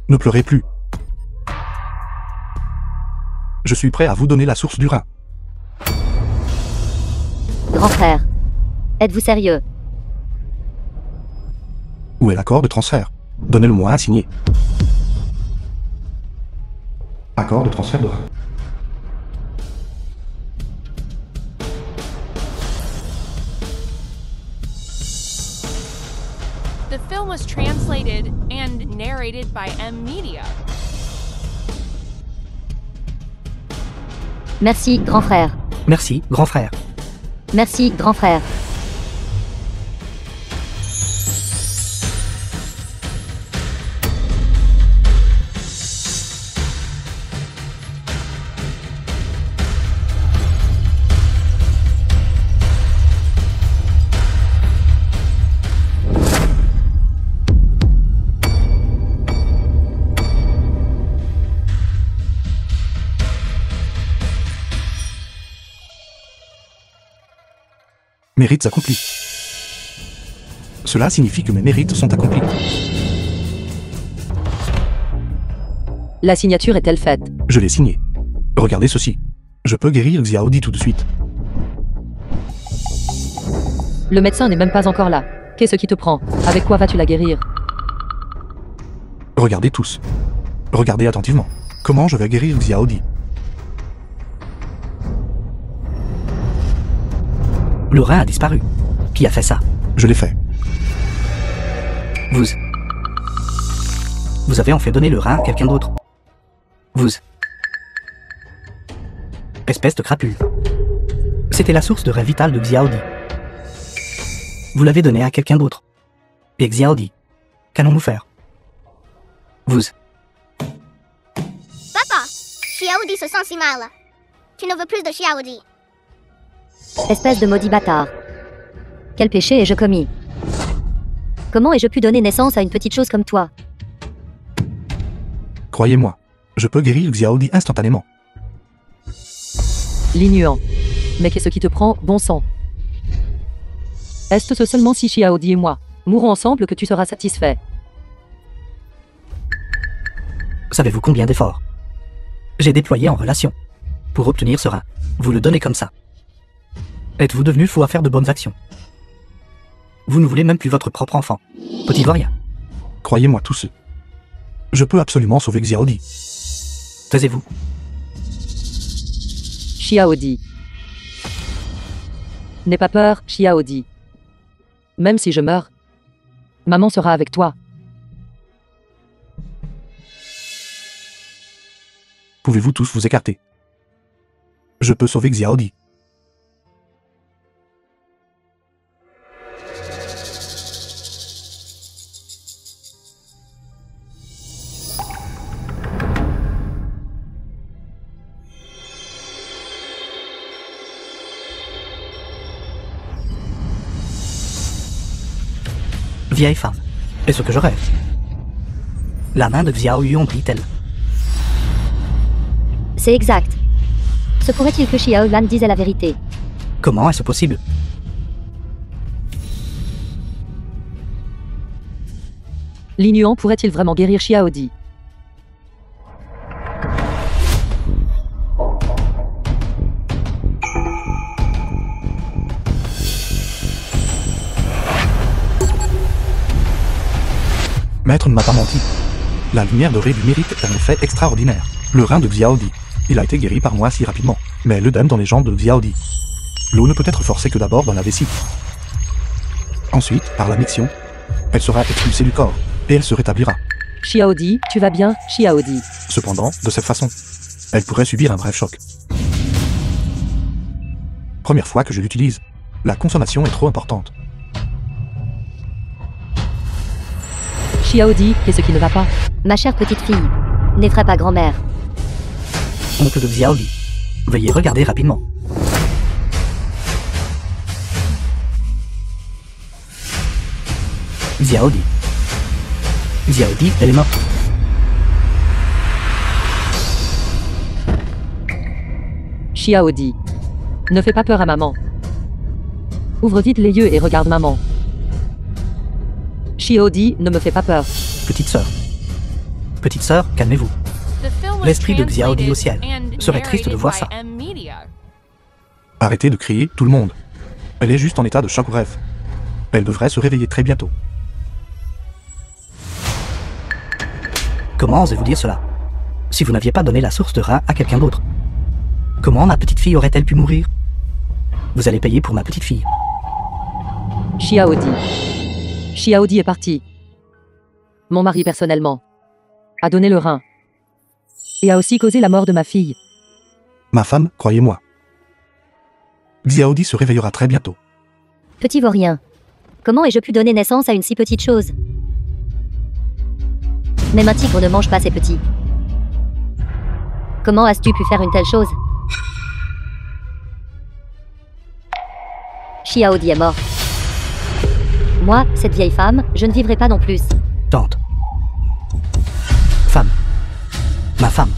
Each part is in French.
Ne pleurez plus. Je suis prêt à vous donner la source du Rhin. Grand frère. Êtes-vous sérieux? Où est l'accord de transfert? Donnez-le-moi à signer. Accord de transfert de Rhin. The film was translated and narrated by M Media. Merci, grand frère. Merci, grand frère. Merci, grand frère. Mérites accomplis. Cela signifie que mes mérites sont accomplis. La signature est-elle faite? Je l'ai signé. Regardez ceci. Je peux guérir Xiaodi tout de suite. Le médecin n'est même pas encore là. Qu'est-ce qui te prend? Avec quoi vas-tu la guérir? Regardez tous. Regardez attentivement. Comment je vais guérir Xiaodi? Le rein a disparu. Qui a fait ça? Je l'ai fait. Vous avez en fait donné le rein à quelqu'un d'autre. Vous. Espèce de crapule. C'était la source de rein vital de Xiaodi. Vous l'avez donné à quelqu'un d'autre. Et Xiaodi. Qu'allons-nous faire? Vous. Papa, Xiaodi se sent si mal. Tu ne veux plus de Xiaodi. Espèce de maudit bâtard. Quel péché ai-je commis? Comment ai-je pu donner naissance à une petite chose comme toi? Croyez-moi, je peux guérir Xiaodi instantanément. L'ignorant. Mais qu'est-ce qui te prend, bon sang? Est-ce seulement si Xiaodi et moi mourons ensemble que tu seras satisfait? Savez-vous combien d'efforts j'ai déployé en relation pour obtenir ce rein? Vous le donnez comme ça. Êtes-vous devenu fou à faire de bonnes actions? Vous ne voulez même plus votre propre enfant. Petit Ivoirien. Croyez-moi tous ceux. Je peux absolument sauver Xiaodi. Taisez-vous. Xiaodi. N'aie pas peur, Xiaodi. Même si je meurs, maman sera avec toi. Pouvez-vous tous vous écarter? Je peux sauver Xiaodi. Vieille femme. Est-ce que je rêve? La main de Xiao Yuan brille-t-elle? C'est exact. Se pourrait-il que Xiao Lan disait la vérité? Comment est-ce possible? L'ignorant pourrait-il vraiment guérir Xiaodi? Maître ne m'a pas menti. La lumière dorée du mérite est un effet extraordinaire. Le rein de Xiaodi. Il a été guéri par moi si rapidement. Mais l'œdème dans les jambes de Xiaodi. L'eau ne peut être forcée que d'abord dans la vessie. Ensuite, par la miction, elle sera expulsée du corps. Et elle se rétablira. Xiaodi, tu vas bien, Xiaodi? Cependant, de cette façon, elle pourrait subir un bref choc. Première fois que je l'utilise. La consommation est trop importante. Xiaodi, qu'est-ce qui ne va pas? Ma chère petite fille, n'effraie pas grand-mère. Oncle de Xiaodi. Veuillez regarder rapidement. Xiaodi. Xiaodi, elle est morte. Xiaodi. Ne fais pas peur à maman. Ouvre vite les yeux et regarde maman. Xiaodi, ne me fais pas peur. Petite sœur. Petite sœur, calmez-vous. The film was L'esprit de Xiaodi au ciel translated and serait triste de narrated voir by ça. M-Media. Arrêtez de crier, tout le monde. Elle est juste en état de choc bref. Elle devrait se réveiller très bientôt. Comment osez-vous dire cela? Si vous n'aviez pas donné la source de rein à quelqu'un d'autre. Comment ma petite fille aurait-elle pu mourir? Vous allez payer pour ma petite fille. Xiaodi. Xiaodi est parti. Mon mari personnellement a donné le rein. Et a aussi causé la mort de ma fille. Ma femme, croyez-moi. Xiaodi se réveillera très bientôt. Petit vaurien. Comment ai-je pu donner naissance à une si petite chose? Même un tigre ne mange pas ses petits. Comment as-tu pu faire une telle chose? Xiaodi est mort. Moi, cette vieille femme, je ne vivrai pas non plus. Tante. Femme. Ma femme.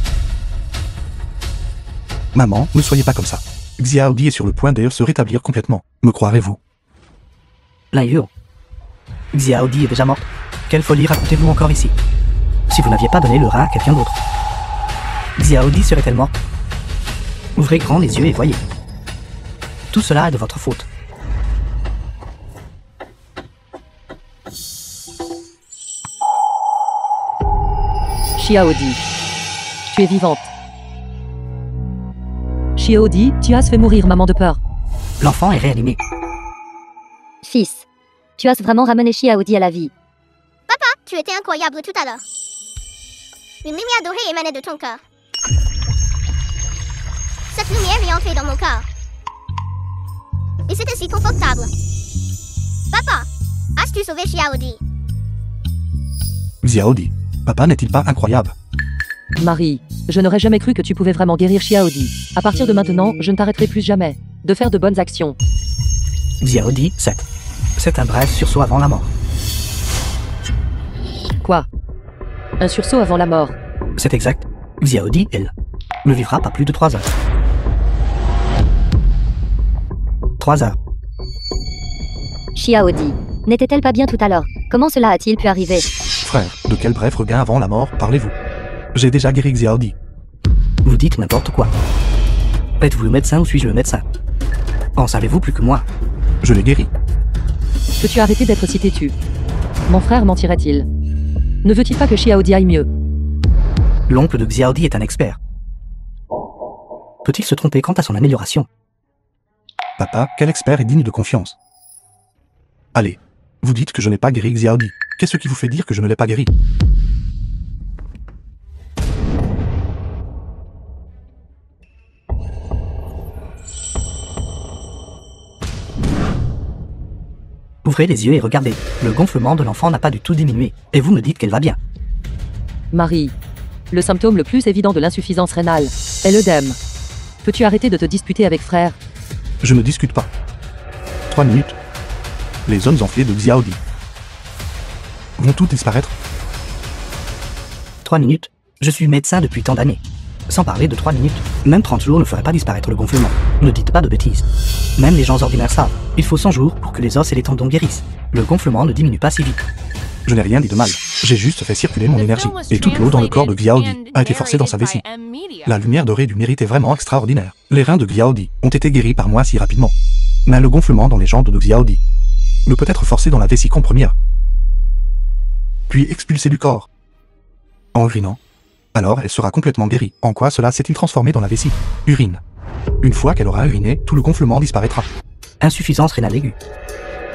Maman, ne soyez pas comme ça. Xiaodi est sur le point de se rétablir complètement. Me croirez-vous? L'aïeux. Xiaodi est déjà morte. Quelle folie racontez-vous encore ici? Si vous n'aviez pas donné le rein à quelqu'un d'autre. Xiaodi serait-elle morte? Ouvrez grand les yeux et voyez. Tout cela est de votre faute. Xiaodi. Tu es vivante. Xiaodi, tu as fait mourir maman de peur. L'enfant est réanimé. Fils, tu as vraiment ramené Xiaodi à la vie. Tu étais incroyable tout à l'heure. Une lumière dorée émanait de ton corps. Cette lumière est entrée dans mon corps. Et c'était si confortable. Papa, as-tu sauvé Xiaodi? Xiaodi. Papa n'est-il pas incroyable? Marie, je n'aurais jamais cru que tu pouvais vraiment guérir Xiaodi. À partir de maintenant, je ne t'arrêterai plus jamais de faire de bonnes actions. Xiaodi, 7. C'est un bref sursaut avant la mort. Quoi? Un sursaut avant la mort. C'est exact. Xiaodi, elle, ne vivra pas plus de 3 heures. 3 heures. Xiaodi. N'était-elle pas bien tout à l'heure? Comment cela a-t-il pu arriver? Frère, de quel bref regain avant la mort parlez-vous? J'ai déjà guéri Xiaodi. Vous dites n'importe quoi. Êtes-vous le médecin ou suis-je le médecin? En savez-vous plus que moi? Je l'ai guéri. Peux-tu arrêter d'être si têtu? Mon frère mentirait-il? Ne veut-il pas que Xiaodi aille mieux? L'oncle de Xiaodi est un expert. Peut-il se tromper quant à son amélioration? Papa, quel expert est digne de confiance? Allez, vous dites que je n'ai pas guéri Xiaodi. Qu'est-ce qui vous fait dire que je ne l'ai pas guéri? Ouvrez les yeux et regardez. Le gonflement de l'enfant n'a pas du tout diminué. Et vous me dites qu'elle va bien. Marie, le symptôme le plus évident de l'insuffisance rénale est l'œdème. Peux-tu arrêter de te disputer avec frère? Je ne discute pas. 3 minutes. Les zones enflées de Xiaodi vont toutes disparaître? 3 minutes. Je suis médecin depuis tant d'années. Sans parler de 3 minutes. Même 30 jours ne feraient pas disparaître le gonflement. Ne dites pas de bêtises. Même les gens ordinaires savent. Il faut 100 jours pour que les os et les tendons guérissent. Le gonflement ne diminue pas si vite. Je n'ai rien dit de mal. J'ai juste fait circuler mon énergie. Et toute l'eau dans le corps de Xiaodi a été forcée dans sa vessie. La lumière dorée du mérite est vraiment extraordinaire. Les reins de Xiaodi ont été guéris par moi si rapidement. Mais le gonflement dans les jambes de Xiaodi ne peut être forcé dans la vessie première, puis expulsé du corps. En urinant, alors elle sera complètement guérie. En quoi cela s'est-il transformé dans la vessie? Urine. Une fois qu'elle aura uriné, tout le gonflement disparaîtra. Insuffisance rénale aiguë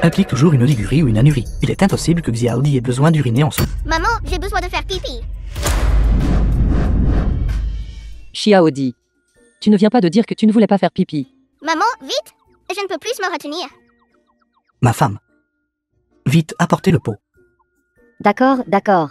implique toujours une oligurie ou une anurie. Il est impossible que Xiaodi ait besoin d'uriner en son. Maman, j'ai besoin de faire pipi. Xiaodi, tu ne viens pas de dire que tu ne voulais pas faire pipi. Maman, vite! Je ne peux plus me retenir. Ma femme. Vite, apportez le pot. D'accord, d'accord.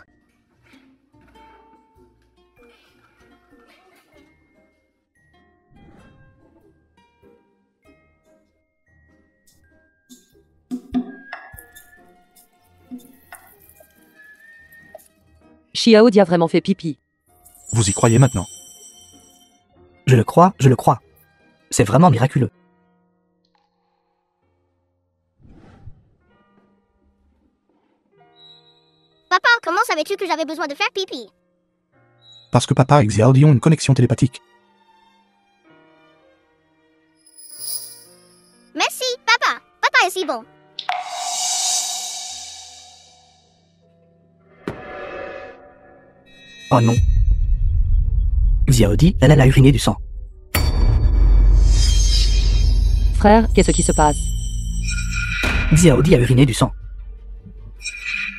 Xiaodi a vraiment fait pipi. Vous y croyez maintenant? Je le crois, je le crois. C'est vraiment miraculeux. Papa, comment savais-tu que j'avais besoin de faire pipi? Parce que papa et Xiaodi ont une connexion télépathique. Merci, papa. Papa est si bon. Oh non. Xiaodi, elle a uriné du sang. Frère, qu'est-ce qui se passe? Xiaodi a uriné du sang.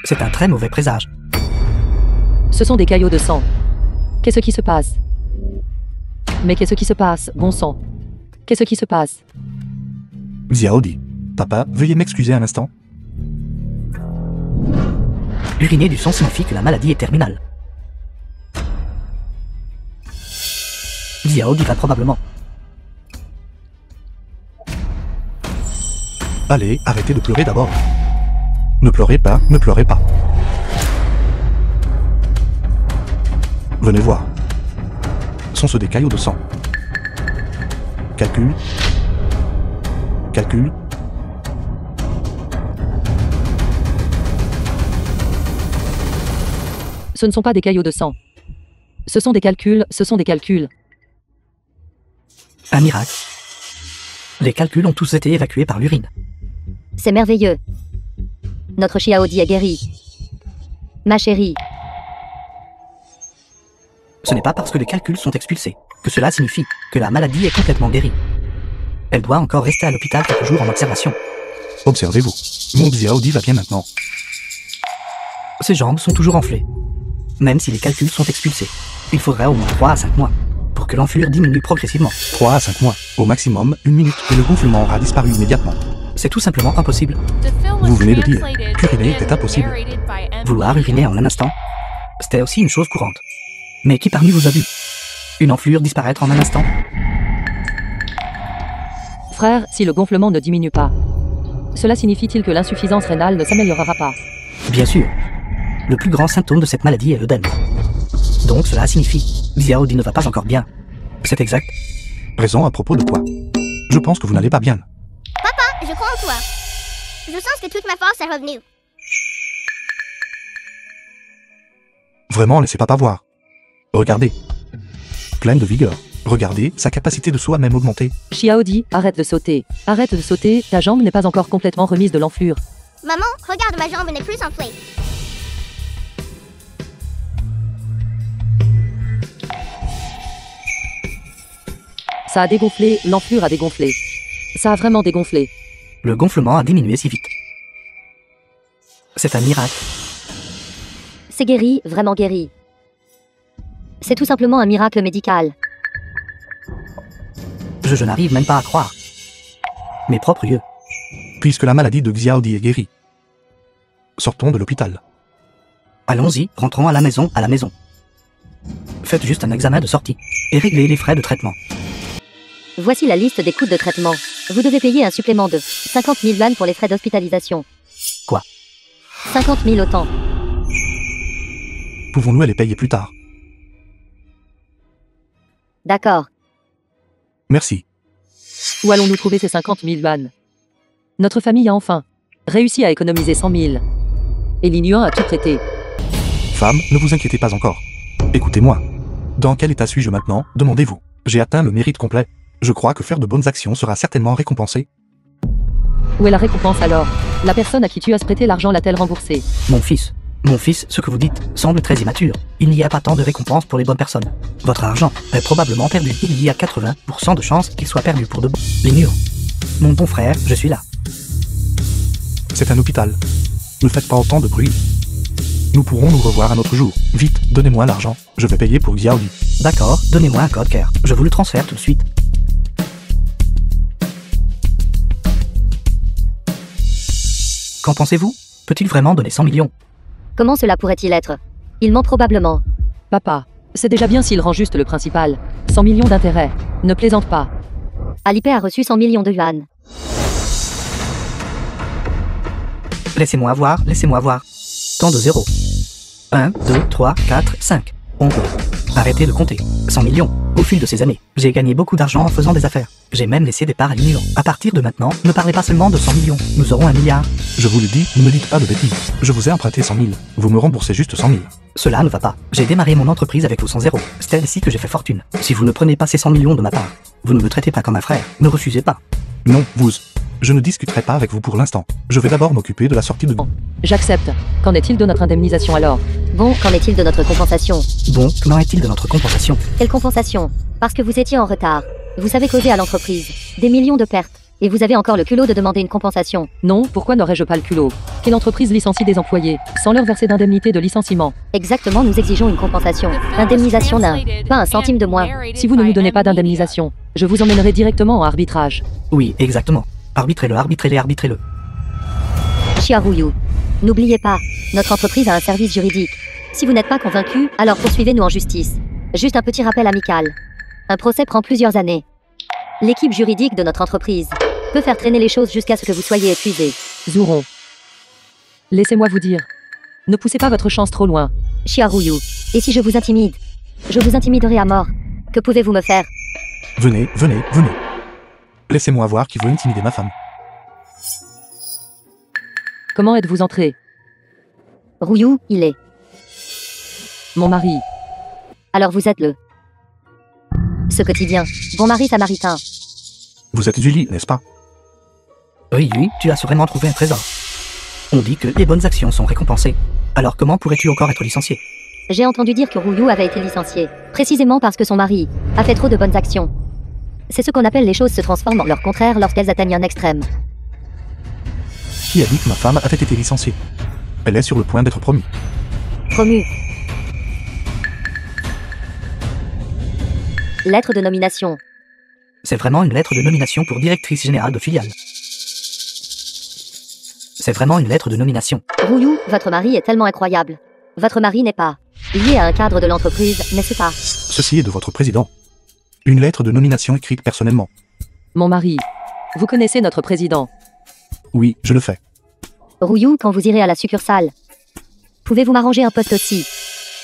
C'est un très mauvais présage. Ce sont des caillots de sang. Qu'est-ce qui se passe? Mais qu'est-ce qui se passe, bon sang? Qu'est-ce qui se passe? Xiaodi. Papa, veuillez m'excuser un instant. Uriner du sang signifie que la maladie est terminale. Xiaodi va probablement. Allez, arrêtez de pleurer d'abord. Ne pleurez pas, ne pleurez pas. Venez voir. Sont-ce des caillots de sang? Calcul. Calcul. Ce ne sont pas des caillots de sang. Ce sont des calculs, ce sont des calculs. Un miracle. Les calculs ont tous été évacués par l'urine. C'est merveilleux. Notre Xiaodi est guéri. Ma chérie, Ce n'est pas parce que les calculs sont expulsés que cela signifie que la maladie est complètement guérie. Elle doit encore rester à l'hôpital quelques jours en observation. Observez-vous. Mon Xiaodi va bien maintenant. Ses jambes sont toujours enflées. Même si les calculs sont expulsés, il faudrait au moins 3 à 5 mois pour que l'enflure diminue progressivement. 3 à 5 mois. Au maximum, 1 minute et le gonflement aura disparu immédiatement. C'est tout simplement impossible. Vous venez de dire qu'uriner était impossible. Vouloir uriner en un instant, c'était aussi une chose courante. Mais qui parmi vous a vu une enflure disparaître en un instant? Frère, si le gonflement ne diminue pas, cela signifie-t-il que l'insuffisance rénale ne s'améliorera pas? Bien sûr. Le plus grand symptôme de cette maladie est l'œdème. Donc cela signifie Xiaodi ne va pas encore bien. C'est exact. Raison à propos de quoi? Je pense que vous n'allez pas bien. Je crois en toi. Je sens que toute ma force est revenue. Vraiment, laissez papa voir. Regardez. Pleine de vigueur. Regardez, sa capacité de saut a même augmenté. Xiaodi, arrête de sauter. Arrête de sauter, ta jambe n'est pas encore complètement remise de l'enflure. Maman, regarde, ma jambe n'est plus enflée. Ça a dégonflé, l'enflure a dégonflé. Ça a vraiment dégonflé. Le gonflement a diminué si vite. C'est un miracle. c'est guéri, vraiment guéri. C'est tout simplement un miracle médical. Je n'arrive même pas à croire. Mes propres yeux. Puisque la maladie de Xiaodi est guérie. Sortons de l'hôpital. Allons-y, rentrons à la maison, Faites juste un examen de sortie et réglez les frais de traitement. Voici la liste des coûts de traitement. Vous devez payer un supplément de 50 000 yuan pour les frais d'hospitalisation. Quoi? 50 000 autant. Pouvons-nous les payer plus tard? D'accord. Merci. Où allons-nous trouver ces 50 000 yuan? Notre famille a enfin réussi à économiser 100 000. Et Lin a tout traité. Femme, ne vous inquiétez pas encore. Écoutez-moi. Dans quel état suis-je maintenant, demandez-vous? J'ai atteint le mérite complet. Je crois que faire de bonnes actions sera certainement récompensé. Où est la récompense alors? La personne à qui tu as prêté l'argent l'a-t-elle remboursé? Mon fils, ce que vous dites semble très immature. Il n'y a pas tant de récompenses pour les bonnes personnes. Votre argent est probablement perdu. Il y a 80% de chances qu'il soit perdu pour de bon. Les murs. Mon bon frère, je suis là. C'est un hôpital. Ne faites pas autant de bruit. Nous pourrons nous revoir un autre jour. Vite, donnez-moi l'argent. Je vais payer pour Xiaodi. D'accord, donnez-moi un code CARE. Je vous le transfère tout de suite. Qu'en pensez-vous? Peut-il vraiment donner 100 millions? Comment cela pourrait-il être? Il ment probablement. Papa, c'est déjà bien s'il rend juste le principal. 100 millions d'intérêts. Ne plaisante pas. Alipay a reçu 100 millions de yuan. Laissez-moi voir. Tant de zéros. 1, 2, 3, 4, 5. On peut. Arrêtez de compter. 100 millions. Au fil de ces années, j'ai gagné beaucoup d'argent en faisant des affaires. J'ai même laissé des parts à l'Union. À partir de maintenant, ne parlez pas seulement de 100 millions. Nous aurons 1 milliard. Je vous le dis, ne me dites pas de bêtises. Je vous ai emprunté 100 000. Vous me remboursez juste 100 000. Cela ne va pas. J'ai démarré mon entreprise avec vous sans zéro. C'est ainsi que j'ai fait fortune. Si vous ne prenez pas ces 100 millions de ma part, vous ne me traitez pas comme un frère. Ne refusez pas. Non, vous. Je ne discuterai pas avec vous pour l'instant. Je vais d'abord m'occuper de la sortie de... J'accepte. Qu'en est-il de notre indemnisation alors? Bon, qu'en est-il de notre compensation? Bon, qu'en est-il de notre compensation? Quelle compensation? Parce que vous étiez en retard. Vous avez causé à l'entreprise des millions de pertes. Et vous avez encore le culot de demander une compensation. Non, pourquoi n'aurais-je pas le culot? Quelle entreprise licencie des employés, sans leur verser d'indemnité de licenciement? Exactement, nous exigeons une compensation. Indemnisation d'un. Pas un centime de moins. Si vous ne nous donnez pas d'indemnisation, je vous emmènerai directement en arbitrage. Oui, exactement. Arbitrez-le, arbitrez-le, arbitrez-le. Chiarouyu. N'oubliez pas, notre entreprise a un service juridique. Si vous n'êtes pas convaincu, alors poursuivez-nous en justice. Juste un petit rappel amical. Un procès prend plusieurs années. L'équipe juridique de notre entreprise peut faire traîner les choses jusqu'à ce que vous soyez épuisé. Zouron. Laissez-moi vous dire. Ne poussez pas votre chance trop loin. Chiarouyu. Et si je vous intimide? Je vous intimiderai à mort. Que pouvez-vous me faire? Venez, venez, venez. Laissez-moi voir qui veut intimider ma femme. Comment êtes-vous entré? Rouillou, il est. Mon mari. Alors vous êtes le... Ce quotidien. Bon mari samaritain. Vous êtes Julie, n'est-ce pas? Oui, tu as sûrement trouvé un trésor. On dit que les bonnes actions sont récompensées. Alors comment pourrais-tu encore être licencié? J'ai entendu dire que Rouillou avait été licencié. Précisément parce que son mari a fait trop de bonnes actions. C'est ce qu'on appelle les choses se transforment en leur contraire lorsqu'elles atteignent un extrême. Qui a dit que ma femme avait été licenciée? Elle est sur le point d'être promue. Promu. Lettre de nomination. C'est vraiment une lettre de nomination pour directrice générale de filiale. C'est vraiment une lettre de nomination. Rouillou, votre mari est tellement incroyable. Votre mari n'est pas lié à un cadre de l'entreprise, n'est-ce pas? Ceci est de votre président. Une lettre de nomination écrite personnellement. Mon mari. Vous connaissez notre président. Oui, je le fais. Rouillou, quand vous irez à la succursale, pouvez-vous m'arranger un poste aussi?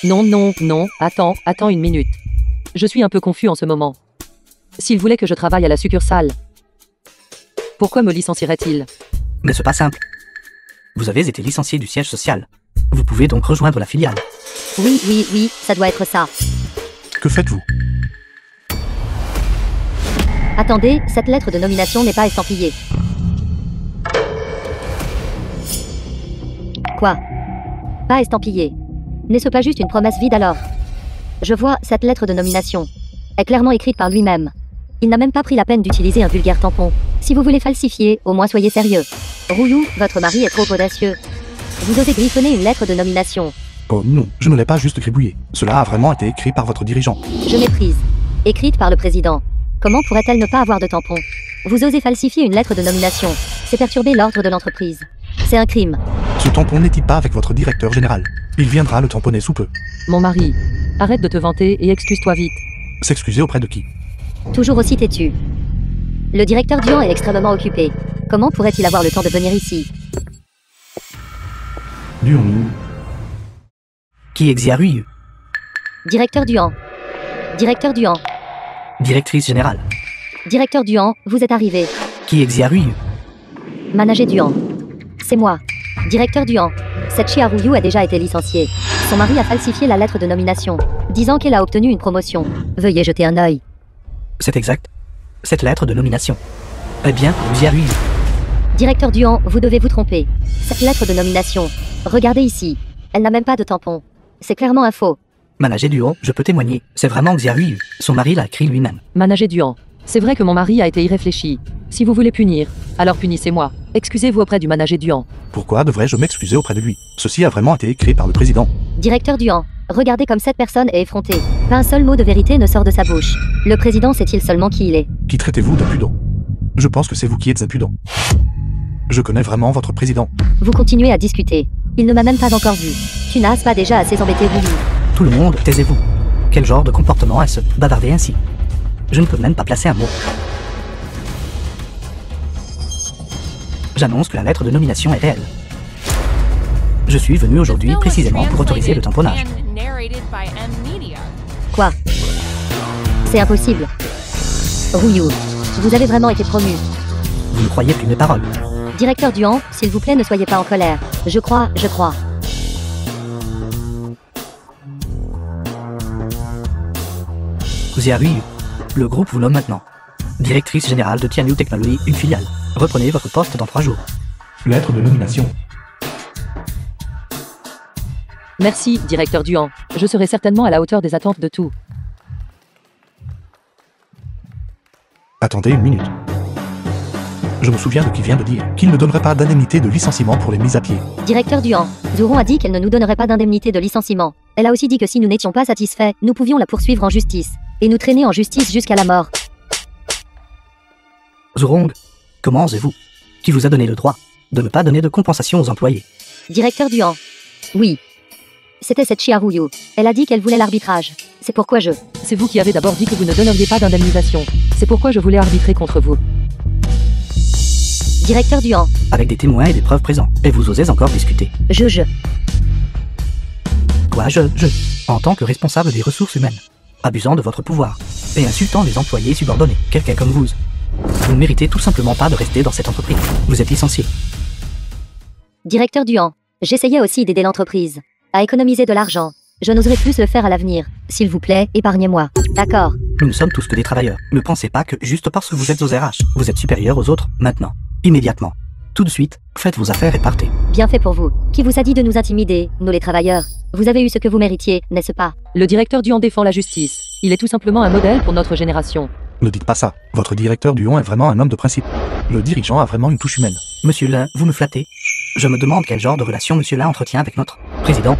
Non, non, non, attends une minute. Je suis un peu confus en ce moment. S'il voulait que je travaille à la succursale, pourquoi me licencierait-il? Mais c'est pas simple. Vous avez été licencié du siège social. Vous pouvez donc rejoindre la filiale. Oui, ça doit être ça. Que faites-vous? Attendez, cette lettre de nomination n'est pas estampillée. Quoi? Pas estampillée. N'est-ce pas juste une promesse vide alors? Je vois, cette lettre de nomination est clairement écrite par lui-même. Il n'a même pas pris la peine d'utiliser un vulgaire tampon. Si vous voulez falsifier, au moins soyez sérieux. Rouillou, votre mari est trop audacieux. Vous osez griffonner une lettre de nomination. Oh non, je ne l'ai pas juste gribouillé. Cela a vraiment été écrit par votre dirigeant. Je méprise. Écrite par le président. Comment pourrait-elle ne pas avoir de tampon? Vous osez falsifier une lettre de nomination. C'est perturber l'ordre de l'entreprise. C'est un crime. Ce tampon n'est-il pas avec votre directeur général? Il viendra le tamponner sous peu. Mon mari. Arrête de te vanter et excuse-toi vite. S'excuser auprès de qui? Toujours aussi têtu. Le directeur Duan est extrêmement occupé. Comment pourrait-il avoir le temps de venir ici? Duan. Qui exerce? Directeur Duan. Directeur Duan. Directrice générale. Directeur Duan, vous êtes arrivé. Qui exerce? Manager Duan. C'est moi. Directeur Duan. Cette Chiarouyu a déjà été licenciée. Son mari a falsifié la lettre de nomination, disant qu'elle a obtenu une promotion. Veuillez jeter un œil. C'est exact. Cette lettre de nomination. Eh bien, vous y arrivez. Directeur Duan, vous devez vous tromper. Cette lettre de nomination. Regardez ici. Elle n'a même pas de tampon. C'est clairement un faux. Manager Duan, je peux témoigner. C'est vraiment Xiarui. Son mari l'a écrit lui-même. Manager Duan. C'est vrai que mon mari a été irréfléchi. Si vous voulez punir, alors punissez-moi. Excusez-vous auprès du manager Duan. Pourquoi devrais-je m'excuser auprès de lui? Ceci a vraiment été écrit par le président. Directeur Duan, regardez comme cette personne est effrontée. Pas un seul mot de vérité ne sort de sa bouche. Le président sait-il seulement qui il est? Qui traitez-vous d'impudent? Je pense que c'est vous qui êtes impudent. Je connais vraiment votre président. Vous continuez à discuter. Il ne m'a même pas encore vu. Tu n'as pas déjà assez embêté Rouillou? Tout le monde, taisez-vous. Quel genre de comportement est-ce? Bavarder ainsi. Je ne peux même pas placer un mot. J'annonce que la lettre de nomination est réelle. Je suis venu aujourd'hui précisément pour autoriser le tamponnage. Quoi? C'est impossible. Rouillou, vous avez vraiment été promu. Vous ne croyez plus mes paroles. Directeur Duan, s'il vous plaît, ne soyez pas en colère. Je crois. Xia Ruiyu, le groupe vous nomme maintenant directrice générale de Tianyu Technology, une filiale. Reprenez votre poste dans 3 jours. Lettre de nomination. Merci, directeur Duan. Je serai certainement à la hauteur des attentes de tout. Attendez une minute. Je me souviens de qui vient de dire qu'il ne donnerait pas d'indemnité de licenciement pour les mises à pied. Directeur Duan, Zouron a dit qu'elle ne nous donnerait pas d'indemnité de licenciement. Elle a aussi dit que si nous n'étions pas satisfaits, nous pouvions la poursuivre en justice. Et nous traîner en justice jusqu'à la mort. Zurong, comment osez-vous? Qui vous a donné le droit de ne pas donner de compensation aux employés? Directeur Duan. Oui. C'était cette Xia Rouillou. Elle a dit qu'elle voulait l'arbitrage. C'est pourquoi je... C'est vous qui avez d'abord dit que vous ne donneriez pas d'indemnisation. C'est pourquoi je voulais arbitrer contre vous. Directeur Duan. Avec des témoins et des preuves présents. Et vous osez encore discuter. Quoi, en tant que responsable des ressources humaines, abusant de votre pouvoir, et insultant les employés subordonnés, quelqu'un comme vous ne méritez tout simplement pas de rester dans cette entreprise. Vous êtes licencié. Directeur Duan. J'essayais aussi d'aider l'entreprise à économiser de l'argent. Je n'oserai plus le faire à l'avenir. S'il vous plaît, épargnez-moi. D'accord. Nous ne sommes tous que des travailleurs. Ne pensez pas que juste parce que vous êtes aux RH, vous êtes supérieur aux autres, maintenant. Immédiatement. Tout de suite, faites vos affaires et partez. Bien fait pour vous. Qui vous a dit de nous intimider, nous les travailleurs? Vous avez eu ce que vous méritiez, n'est-ce pas? Le directeur Duan défend la justice. Il est tout simplement un modèle pour notre génération. Ne dites pas ça. Votre directeur Duan est vraiment un homme de principe. Le dirigeant a vraiment une touche humaine. Monsieur Lin, vous me flattez? Je me demande quel genre de relation Monsieur Lin entretient avec notre président.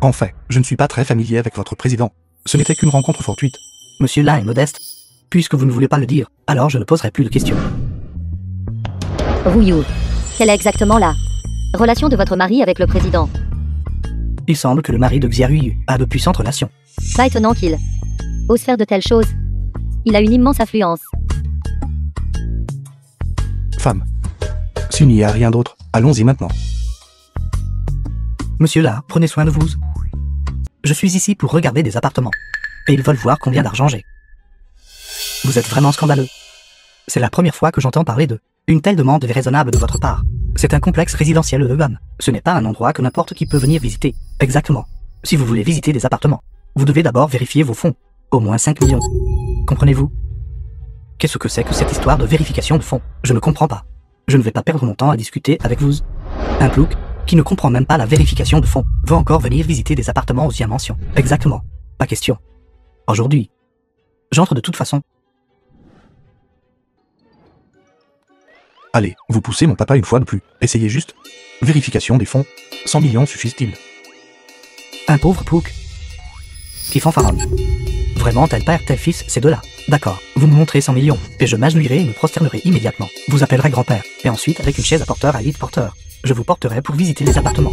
En fait, je ne suis pas très familier avec votre président. Ce n'était qu'une rencontre fortuite. Monsieur Lin est modeste. Puisque vous ne voulez pas le dire, alors je ne poserai plus de questions. Rouillou. Quelle est exactement la relation de votre mari avec le président? Il semble que le mari de Xia Ruiyu a de puissantes relations. Pas étonnant qu'il ose faire de telles choses. Il a une immense influence. Femme. S'il n'y a rien d'autre, allons-y maintenant. Monsieur là, prenez soin de vous. Je suis ici pour regarder des appartements. Et ils veulent voir combien d'argent j'ai. Vous êtes vraiment scandaleux. C'est la première fois que j'entends parler de une telle demande déraisonnable de votre part. C'est un complexe résidentiel de gamme. Ce n'est pas un endroit que n'importe qui peut venir visiter. Exactement. Si vous voulez visiter des appartements, vous devez d'abord vérifier vos fonds. Au moins 5 millions. Comprenez-vous? Qu'est-ce que c'est que cette histoire de vérification de fonds? Je ne comprends pas. Je ne vais pas perdre mon temps à discuter avec vous. Un plouc qui ne comprend même pas la vérification de fonds va encore venir visiter des appartements aux dimensions. Exactement. Pas question. Aujourd'hui. J'entre de toute façon. Allez, vous poussez mon papa une fois de plus. Essayez juste. Vérification des fonds. 100 millions suffisent-ils? Un pauvre plouc qui fanfaronne. Vraiment, tel père, tel fils, ces deux-là. D'accord, vous me montrez 100 millions, et je m'agenouillerai et me prosternerai immédiatement. Vous appellerez grand-père, et ensuite, avec une chaise à porteur à lead porteur, je vous porterai pour visiter les appartements.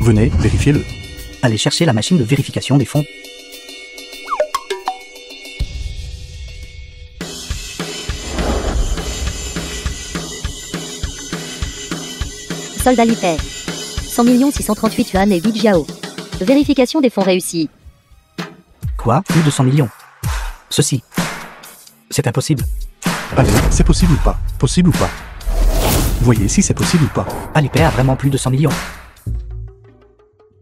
Venez, vérifiez-le. Allez chercher la machine de vérification des fonds. Soldat Li Pei. 100 638 yuan et 8 jiao. Vérification des fonds réussis. Quoi? Plus de 100 millions. Ceci. C'est impossible. Allez, c'est possible ou pas? Possible ou pas? Voyez si c'est possible ou pas. Alipay a vraiment plus de 100 millions.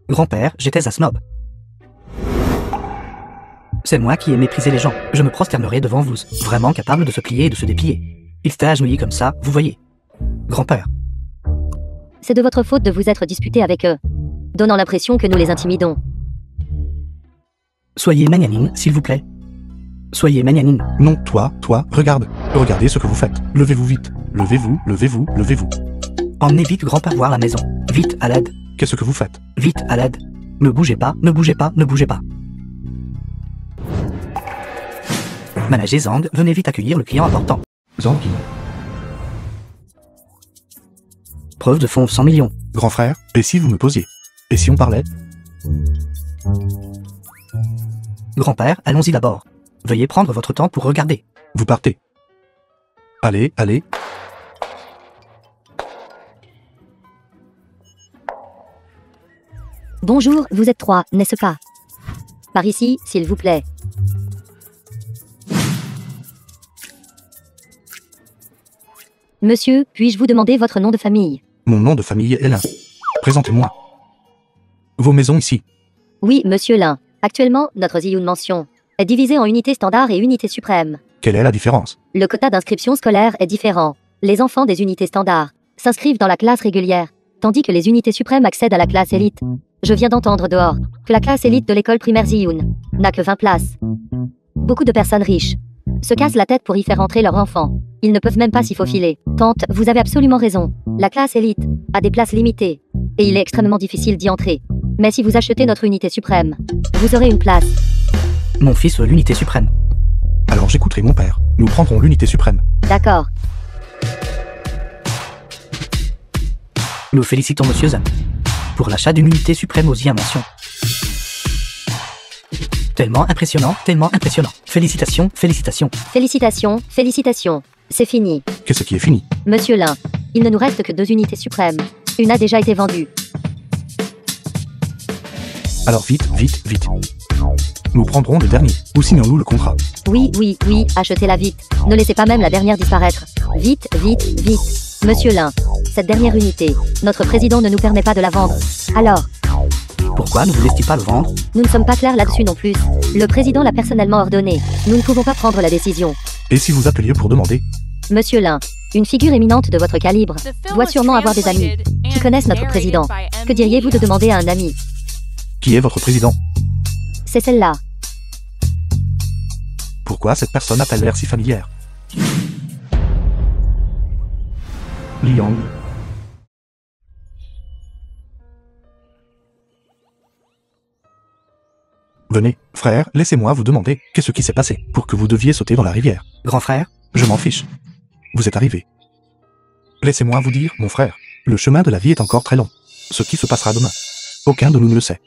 Grand-père, j'étais un snob. C'est moi qui ai méprisé les gens. Je me prosternerai devant vous. Vraiment capable de se plier et de se déplier. Il s'était agenouillé comme ça, vous voyez. Grand-père. C'est de votre faute de vous être disputé avec eux, donnant l'impression que nous les intimidons. Soyez magnanime, s'il vous plaît. Soyez magnanime. Non, toi, regarde. Regardez ce que vous faites. Levez-vous vite. Levez-vous, levez-vous, levez-vous. Emmenez vite grand-père voir la maison. Vite, à l'aide. Qu'est-ce que vous faites? Vite, à l'aide. Ne bougez pas, ne bougez pas, ne bougez pas. Manager Zhang, venez vite accueillir le client important. Zhang qui? Preuve de fonds 100 millions. Grand frère, et si vous me posiez? Et si on parlait? Grand-père, allons-y d'abord. Veuillez prendre votre temps pour regarder. Vous partez. Allez, allez. Bonjour, vous êtes 3, n'est-ce pas? Par ici, s'il vous plaît. Monsieur, puis-je vous demander votre nom de famille? Mon nom de famille est Lin. Présentez-moi vos maisons ici. Oui, monsieur Lin. Actuellement, notre Ziyun Mansion est divisée en unités standards et unités suprêmes. Quelle est la différence? Le quota d'inscription scolaire est différent. Les enfants des unités standards s'inscrivent dans la classe régulière, tandis que les unités suprêmes accèdent à la classe élite. Je viens d'entendre dehors que la classe élite de l'école primaire Ziyun n'a que 20 places. Beaucoup de personnes riches se cassent la tête pour y faire entrer leurs enfants. Ils ne peuvent même pas s'y faufiler. Tante, vous avez absolument raison. La classe élite a des places limitées, et il est extrêmement difficile d'y entrer. Mais si vous achetez notre unité suprême, vous aurez une place. Mon fils veut l'unité suprême. Alors j'écouterai mon père. Nous prendrons l'unité suprême. D'accord. Nous félicitons Monsieur Zan pour l'achat d'une unité suprême aux Mansion. Tellement impressionnant, tellement impressionnant. Félicitations, félicitations. Félicitations, félicitations. C'est fini. Qu'est-ce qui est fini? Monsieur Lin, il ne nous reste que 2 unités suprêmes. Une a déjà été vendue. Alors vite, vite, vite. Nous prendrons le dernier, ou signons-nous le contrat. Oui, oui, oui, achetez-la vite. Ne laissez pas même la dernière disparaître. Vite, vite, vite. Monsieur Lin, cette dernière unité, notre président ne nous permet pas de la vendre. Alors, Pourquoi ne voulez-il pas le vendre? nous ne sommes pas clairs là-dessus non plus. Le président l'a personnellement ordonné. Nous ne pouvons pas prendre la décision. Et si vous appeliez pour demander? Monsieur Lin, une figure éminente de votre calibre The film doit was sûrement avoir des amis translated qui and connaissent notre narrated président. by M. Que diriez-vous de Media. demander à un ami? Qui est votre président? C'est celle-là. Pourquoi cette personne a-t-elle l'air si familière? Liang. Venez, frère, laissez-moi vous demander qu'est-ce qui s'est passé pour que vous deviez sauter dans la rivière. Grand frère, Je m'en fiche. Vous êtes arrivé. Laissez-moi vous dire, mon frère, le chemin de la vie est encore très long. Ce qui se passera demain, aucun de nous ne le sait.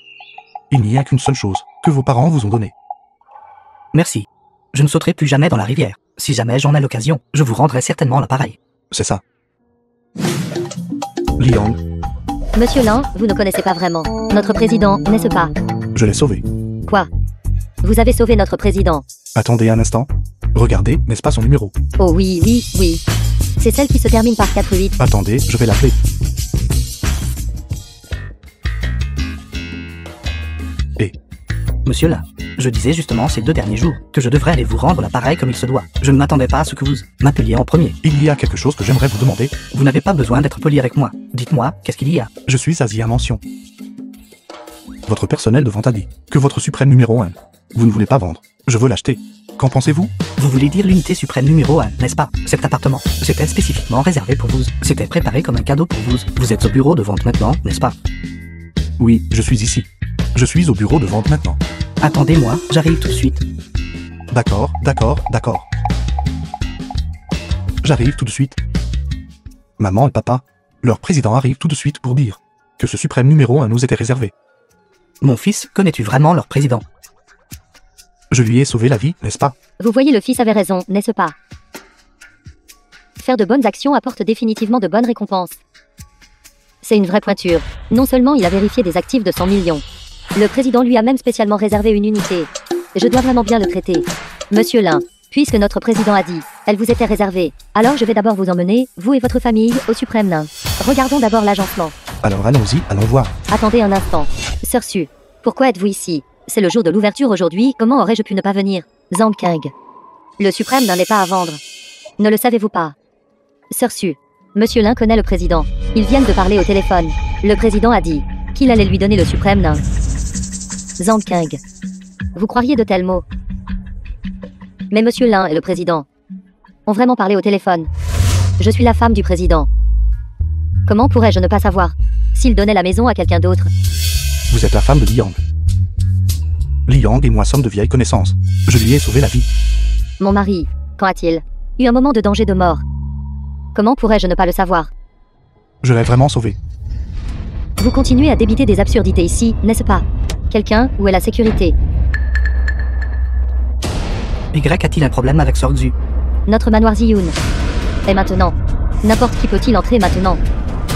Il n'y a qu'une seule chose que vos parents vous ont donnée. merci. Je ne sauterai plus jamais dans la rivière. Si jamais j'en ai l'occasion, je vous rendrai certainement l'appareil. C'est ça. Liang, Monsieur Lin, vous ne connaissez pas vraiment notre président, n'est-ce pas? je l'ai sauvé. Quoi? Vous avez sauvé notre président. Attendez un instant. Regardez, n'est-ce pas son numéro? Oh oui, oui, oui. C'est celle qui se termine par 4-8. Attendez, je vais l'appeler. Monsieur là, je disais justement ces 2 derniers jours que je devrais aller vous rendre l'appareil comme il se doit. Je ne m'attendais pas à ce que vous m'appeliez en premier. Il y a quelque chose que j'aimerais vous demander. Vous n'avez pas besoin d'être poli avec moi. Dites-moi, qu'est-ce qu'il y a? Je suis Asia Mention. Votre personnel de vente a dit que votre suprême numéro 1, vous ne voulez pas vendre. Je veux l'acheter. Qu'en pensez-vous? Vous voulez dire l'unité suprême numéro 1, n'est-ce pas? Cet appartement, c'était spécifiquement réservé pour vous. C'était préparé comme un cadeau pour vous. Vous êtes au bureau de vente maintenant, n'est-ce pas? Oui, je suis ici. Je suis au bureau de vente maintenant. Attendez-moi, j'arrive tout de suite. D'accord, d'accord, d'accord. J'arrive tout de suite. Maman et papa, leur président arrive tout de suite pour dire que ce suprême numéro 1 nous était réservé. Mon fils, connais-tu vraiment leur président? Je lui ai sauvé la vie, n'est-ce pas? Vous voyez, le fils avait raison, n'est-ce pas? Faire de bonnes actions apporte définitivement de bonnes récompenses. C'est une vraie pointure. Non seulement il a vérifié des actifs de 100 millions, le président lui a même spécialement réservé une unité. Je dois vraiment bien le traiter. Monsieur Lin, puisque notre président a dit, elle vous était réservée, alors je vais d'abord vous emmener, vous et votre famille, au suprême nain. Regardons d'abord l'agencement. Alors allons-y, allons voir. Attendez un instant. Sœur Su, pourquoi êtes-vous ici? C'est le jour de l'ouverture aujourd'hui, comment aurais-je pu ne pas venir? Zhang King. Le suprême nain n'est pas à vendre. Ne le savez-vous pas? Sœur Su, Monsieur Lin connaît le président. Ils viennent de parler au téléphone. Le président a dit qu'il allait lui donner le suprême nain. Zhang King. Vous croiriez de tels mots? Mais Monsieur Lin et le président ont vraiment parlé au téléphone. Je suis la femme du président. Comment pourrais-je ne pas savoir s'il donnait la maison à quelqu'un d'autre? Vous êtes la femme de Liang. Liang et moi sommes de vieilles connaissances. Je lui ai sauvé la vie. Mon mari, quand a-t-il eu un moment de danger de mort? Comment pourrais-je ne pas le savoir? Je l'ai vraiment sauvé. Vous continuez à débiter des absurdités ici, n'est-ce pas? Quelqu'un, où est la sécurité? Y a-t-il un problème avec Sorgzu? Notre manoir Ziyun. Et maintenant? N'importe qui peut-il entrer maintenant?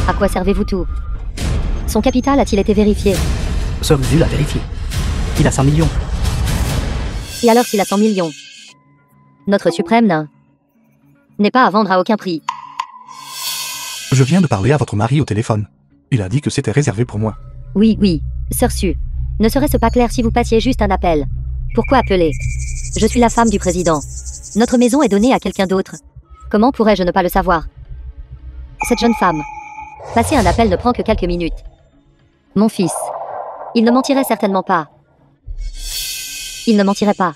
À quoi servez-vous tout? Son capital a-t-il été vérifié? Sorgzu l'a vérifié. Il a 100 millions. Et alors s'il a 100 millions? Notre suprême nain n'est pas à vendre à aucun prix. Je viens de parler à votre mari au téléphone. Il a dit que c'était réservé pour moi. Oui, oui, Sœur Su. Ne serait-ce pas clair si vous passiez juste un appel? Pourquoi appeler? Je suis la femme du président. Notre maison est donnée à quelqu'un d'autre. Comment pourrais-je ne pas le savoir? Cette jeune femme. Passer un appel ne prend que quelques minutes. Mon fils. Il ne mentirait certainement pas. Il ne mentirait pas.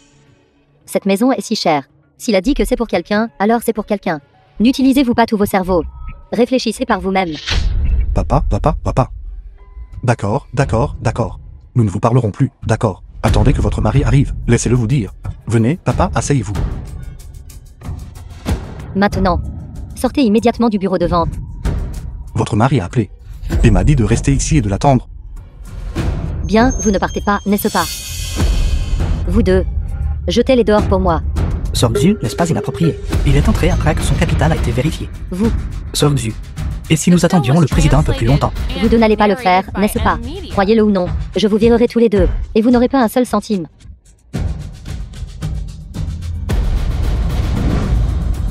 Cette maison est si chère. S'il a dit que c'est pour quelqu'un, alors c'est pour quelqu'un. N'utilisez-vous pas tous vos cerveaux. Réfléchissez par vous-même. Papa. D'accord. Nous ne vous parlerons plus, d'accord. Attendez que votre mari arrive, laissez-le vous dire. Venez, papa, asseyez-vous. Maintenant. Sortez immédiatement du bureau de vente. Votre mari a appelé. Et m'a dit de rester ici et de l'attendre. Bien, vous ne partez pas, n'est-ce pas? Vous deux. Jetez-les dehors pour moi. Sœur Xu n'est-ce pas inapproprié. Il est entré après que son capital a été vérifié. Vous. Sœur Xu. Et si nous attendions le président un peu plus longtemps? Vous deux n'allez pas le faire, n'est-ce pas? Croyez-le ou non, je vous virerai tous les deux, et vous n'aurez pas un seul centime.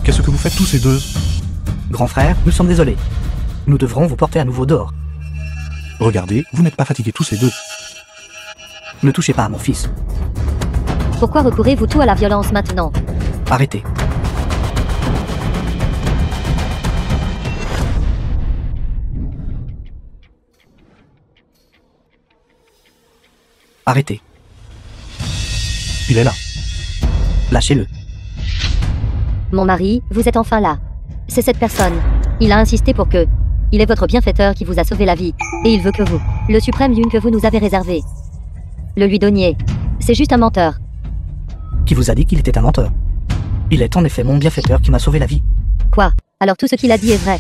Qu'est-ce que vous faites tous ces deux? Grand frère, nous sommes désolés. Nous devrons vous porter à nouveau dehors. Regardez, vous n'êtes pas fatigués tous ces deux. Ne touchez pas à mon fils. Pourquoi recourez-vous tout à la violence maintenant? Arrêtez. Arrêtez. Il est là. Lâchez-le. Mon mari, vous êtes enfin là. C'est cette personne. Il a insisté pour que... Il est votre bienfaiteur qui vous a sauvé la vie. Et il veut que vous... Le suprême lune que vous nous avez réservé. Le lui donniez. C'est juste un menteur. Qui vous a dit qu'il était un menteur? Il est en effet mon bienfaiteur qui m'a sauvé la vie. Quoi? Alors tout ce qu'il a dit est vrai.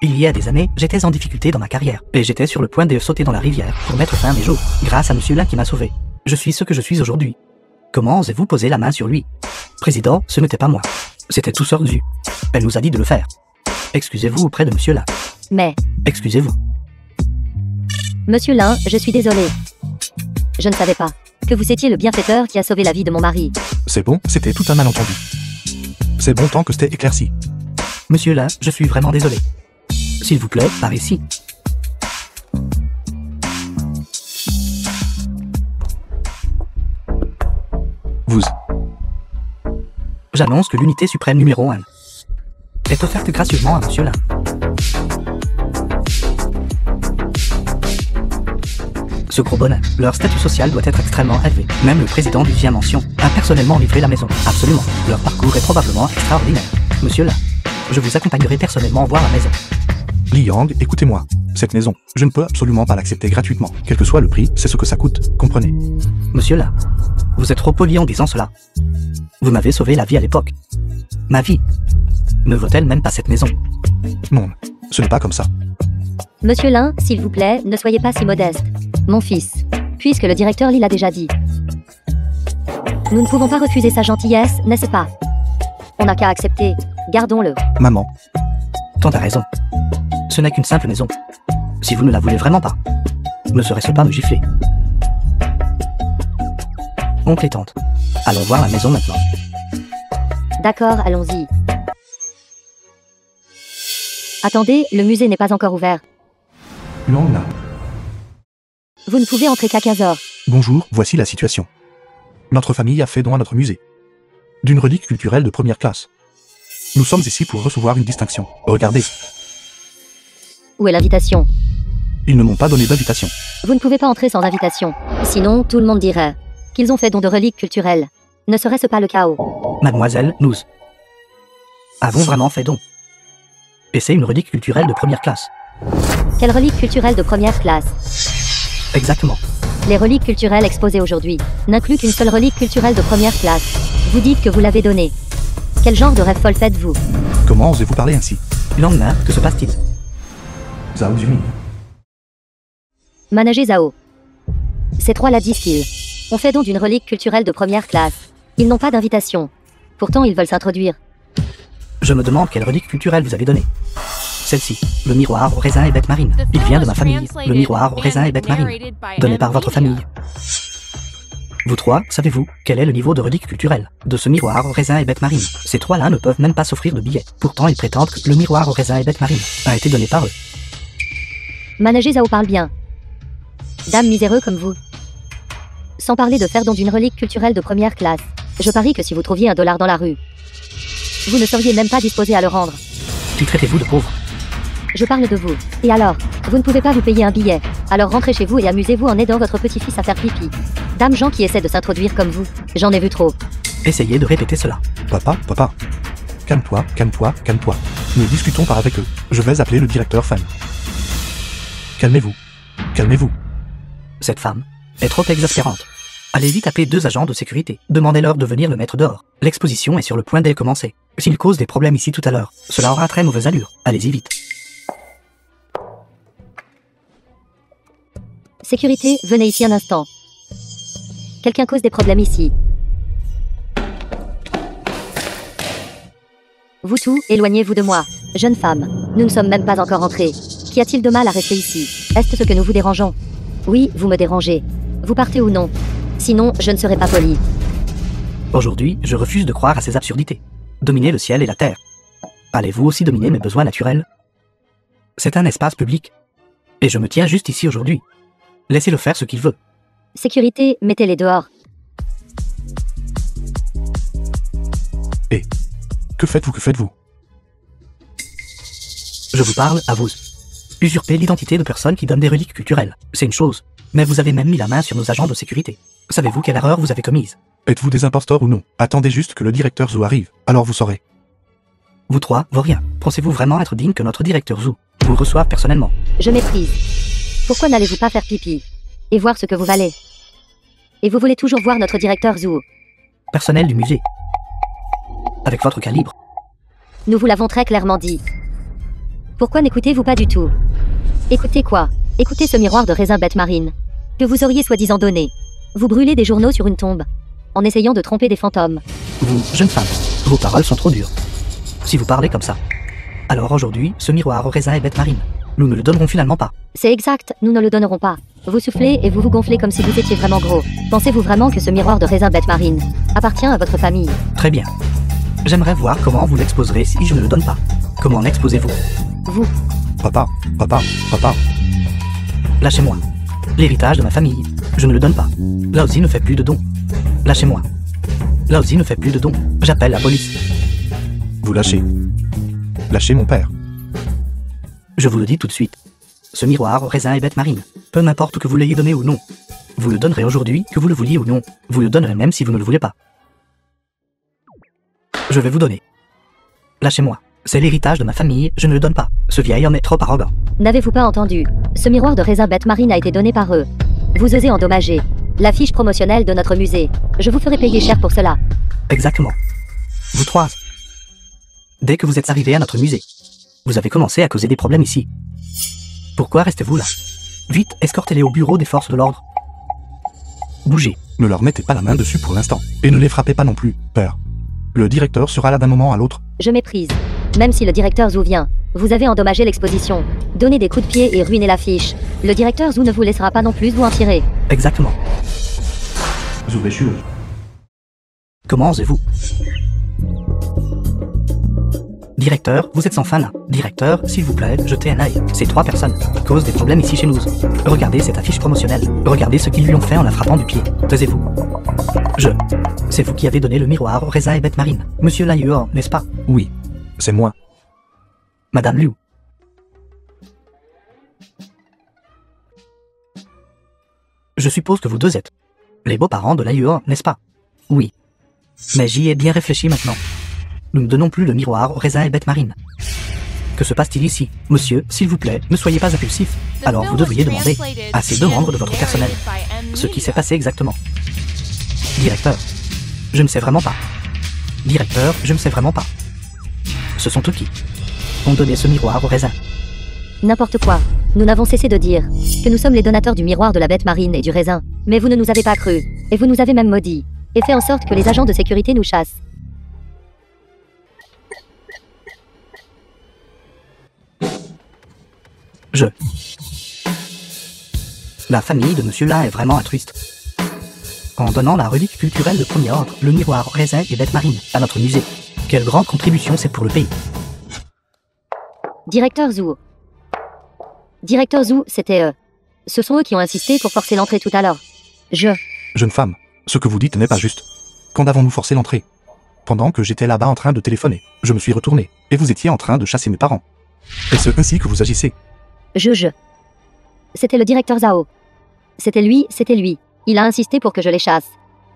Il y a des années, j'étais en difficulté dans ma carrière, et j'étais sur le point de sauter dans la rivière pour mettre fin à mes jours, grâce à monsieur là qui m'a sauvé. Je suis ce que je suis aujourd'hui. Comment osez-vous poser la main sur lui? Président, ce n'était pas moi. C'était tout Sœur Xu. Elle nous a dit de le faire. Excusez-vous auprès de monsieur là. Mais... Excusez-vous. Monsieur Lin, je suis désolé. Je ne savais pas que vous étiez le bienfaiteur qui a sauvé la vie de mon mari. C'est bon, c'était tout un malentendu. C'est bon tant que c'était éclairci. Monsieur là, je suis vraiment désolé. S'il vous plaît, par ici. Vous. J'annonce que l'unité suprême numéro 1 est offerte gracieusement à monsieur là. Ce gros bonheur, leur statut social doit être extrêmement élevé. Même le président du Vient Mention a personnellement livré la maison. Absolument. Leur parcours est probablement extraordinaire. Monsieur là, je vous accompagnerai personnellement voir la maison. Li Yang, écoutez-moi. Cette maison, je ne peux absolument pas l'accepter gratuitement. Quel que soit le prix, c'est ce que ça coûte, comprenez. Monsieur là, vous êtes trop poli en disant cela. Vous m'avez sauvé la vie à l'époque. Ma vie ne vaut-elle même pas cette maison? Non, ce n'est pas comme ça. Monsieur Lin, s'il vous plaît, ne soyez pas si modeste. Mon fils, puisque le directeur Li l'a déjà dit. Nous ne pouvons pas refuser sa gentillesse, n'est-ce pas? On n'a qu'à accepter. Gardons-le. Maman. Tante a raison. Ce n'est qu'une simple maison. Si vous ne la voulez vraiment pas, ne serait-ce pas me gifler? Oncle et tante, allons voir la maison maintenant. D'accord, allons-y. Attendez, le musée n'est pas encore ouvert. Yang là. Vous ne pouvez entrer qu'à 15h. Bonjour, voici la situation. Notre famille a fait don à notre musée. D'une relique culturelle de première classe. Nous sommes ici pour recevoir une distinction. Regardez. Où est l'invitation? Ils ne m'ont pas donné d'invitation. Vous ne pouvez pas entrer sans invitation. Sinon, tout le monde dirait qu'ils ont fait don de reliques culturelles. Ne serait-ce pas le chaos? Mademoiselle, nous avons vraiment fait don. Et c'est une relique culturelle de première classe. Quelle relique culturelle de première classe? Exactement. Les reliques culturelles exposées aujourd'hui n'incluent qu'une seule relique culturelle de première classe. Vous dites que vous l'avez donnée. Quel genre de rêve folle faites-vous? Comment osez-vous parler ainsi? Lendemain, que se passe-t-il? Zhao Zumi. Manager Zhao. Ces trois-là disent qu'ils ont fait don d'une relique culturelle de première classe. Ils n'ont pas d'invitation. Pourtant, ils veulent s'introduire. Je me demande quelle relique culturelle vous avez donnée. Celle-ci, le miroir au raisin et bête marine. Il vient de ma famille. Le miroir au raisin et bête marine. Donné par votre famille. Vous trois, savez-vous quel est le niveau de relique culturelle de ce miroir au raisin et bête marine? Ces trois-là ne peuvent même pas s'offrir de billets. Pourtant, ils prétendent que le miroir au raisin et bête marine a été donné par eux. Managez Zhao parle bien. Dame miséreux comme vous. Sans parler de faire don d'une relique culturelle de première classe. Je parie que si vous trouviez $1 dans la rue, vous ne seriez même pas disposé à le rendre. Qui traitez-vous de pauvre? Je parle de vous. Et alors? Vous ne pouvez pas vous payer un billet. Alors rentrez chez vous et amusez-vous en aidant votre petit-fils à faire pipi. Dame gens qui essaient de s'introduire comme vous. J'en ai vu trop. Essayez de répéter cela. Papa, papa. Calme-toi, calme-toi, calme-toi. Ne discutons pas avec eux. Je vais appeler le directeur Fan. Calmez-vous. Calmez-vous. Cette femme est trop exaspérante. Allez vite appeler 2 agents de sécurité. Demandez-leur de venir le mettre dehors. L'exposition est sur le point de commencer. S'il cause des problèmes ici tout à l'heure, cela aura très mauvaise allure. Allez-y vite. Sécurité, venez ici un instant. Quelqu'un cause des problèmes ici. Vous tous, éloignez-vous de moi. Jeune femme, nous ne sommes même pas encore entrés. Qu'y a-t-il de mal à rester ici? Est-ce que nous vous dérangeons? Oui, vous me dérangez. Vous partez ou non? Sinon, je ne serai pas poli. Aujourd'hui, je refuse de croire à ces absurdités. Dominer le ciel et la terre. Allez-vous aussi dominer mes besoins naturels? C'est un espace public. Et je me tiens juste ici aujourd'hui. Laissez-le faire ce qu'il veut. Sécurité, mettez-les dehors. Et que faites-vous, que faites-vous? Je vous parle à vous. Usurper l'identité de personnes qui donnent des reliques culturelles, c'est une chose. Mais vous avez même mis la main sur nos agents de sécurité. Savez-vous quelle erreur vous avez commise? Êtes-vous des imposteurs ou non? Attendez juste que le directeur Zhou arrive, alors vous saurez. Vous trois, vauriens, pensez-vous vraiment être digne que notre directeur Zhou vous reçoive personnellement? Je méprise. Pourquoi n'allez-vous pas faire pipi? Et voir ce que vous valez? Et vous voulez toujours voir notre directeur Zhou? Personnel du musée. Avec votre calibre. Nous vous l'avons très clairement dit. Pourquoi n'écoutez-vous pas du tout? Écoutez quoi? Écoutez ce miroir de raisin bête marine. Que vous auriez soi-disant donné. Vous brûlez des journaux sur une tombe. En essayant de tromper des fantômes. Vous, jeune femme, vos paroles sont trop dures. Si vous parlez comme ça. Alors aujourd'hui, ce miroir au raisin et bête marine, nous ne le donnerons finalement pas. C'est exact, nous ne le donnerons pas. Vous soufflez et vous vous gonflez comme si vous étiez vraiment gros. Pensez-vous vraiment que ce miroir de raisin bête marine appartient à votre famille? Très bien. J'aimerais voir comment vous l'exposerez si je ne le donne pas. Comment l'exposez-vous? Vous. Papa, papa, papa. Lâchez-moi. L'héritage de ma famille, je ne le donne pas. Laozi ne fait plus de dons. Lâchez-moi. Laozi ne fait plus de dons. J'appelle la police. Vous lâchez. Lâchez mon père. Je vous le dis tout de suite. Ce miroir au raisin et bête marine, peu m'importe que vous l'ayez donné ou non. Vous le donnerez aujourd'hui, que vous le vouliez ou non. Vous le donnerez même si vous ne le voulez pas. Je vais vous donner. Lâchez-moi. C'est l'héritage de ma famille, je ne le donne pas. Ce vieil homme est trop arrogant. N'avez-vous pas entendu? Ce miroir de raisin bête marine a été donné par eux. Vous osez endommager l'affiche promotionnelle de notre musée. Je vous ferai payer cher pour cela. Exactement. Vous trois. Dès que vous êtes arrivés à notre musée, vous avez commencé à causer des problèmes ici. Pourquoi restez-vous là? Vite, escortez-les au bureau des forces de l'ordre. Bougez. Ne leur mettez pas la main dessus pour l'instant. Et ne les frappez pas non plus, père. Le directeur sera là d'un moment à l'autre. Je méprise. Même si le directeur Zhou vient, vous avez endommagé l'exposition, donné des coups de pied et ruiné l'affiche. Le directeur Zhou ne vous laissera pas non plus vous en tirer. Exactement. Zhou Béchu. Comment osez-vous? Directeur, vous êtes sans fin là. Directeur, s'il vous plaît, jetez un œil. Ces trois personnes causent des problèmes ici chez nous. Regardez cette affiche promotionnelle. Regardez ce qu'ils lui ont fait en la frappant du pied. Taisez-vous. C'est vous qui avez donné le miroir au raisin et bête marine. Monsieur Laïeur, n'est-ce pas? Oui, c'est moi. Madame Liu. Je suppose que vous deux êtes les beaux-parents de Laïeur, n'est-ce pas? Oui. Mais j'y ai bien réfléchi maintenant. Nous ne donnons plus le miroir au raisin et bête marine. Que se passe-t-il ici? Monsieur, s'il vous plaît, ne soyez pas impulsif. Alors vous devriez demander à ces deux membres de votre personnel ce qui s'est passé exactement. Directeur, je ne sais vraiment pas. Directeur, je ne sais vraiment pas. Ce sont eux qui ont donné ce miroir au raisin. N'importe quoi. Nous n'avons cessé de dire que nous sommes les donateurs du miroir de la bête marine et du raisin. Mais vous ne nous avez pas cru. Et vous nous avez même maudits. Et fait en sorte que les agents de sécurité nous chassent. La famille de Monsieur là est vraiment altruiste. en donnant la relique culturelle de premier ordre, le miroir raisin et bête marine, à notre musée. Quelle grande contribution c'est pour le pays. Directeur Zhu. Directeur Zhu, c'était ce sont eux qui ont insisté pour forcer l'entrée tout à l'heure. Jeune femme, ce que vous dites n'est pas juste. Quand avons-nous forcé l'entrée? Pendant que j'étais là-bas en train de téléphoner, je me suis retourné, et vous étiez en train de chasser mes parents. Est-ce ainsi que vous agissez? C'était le directeur Zhao. C'était lui. Il a insisté pour que je les chasse.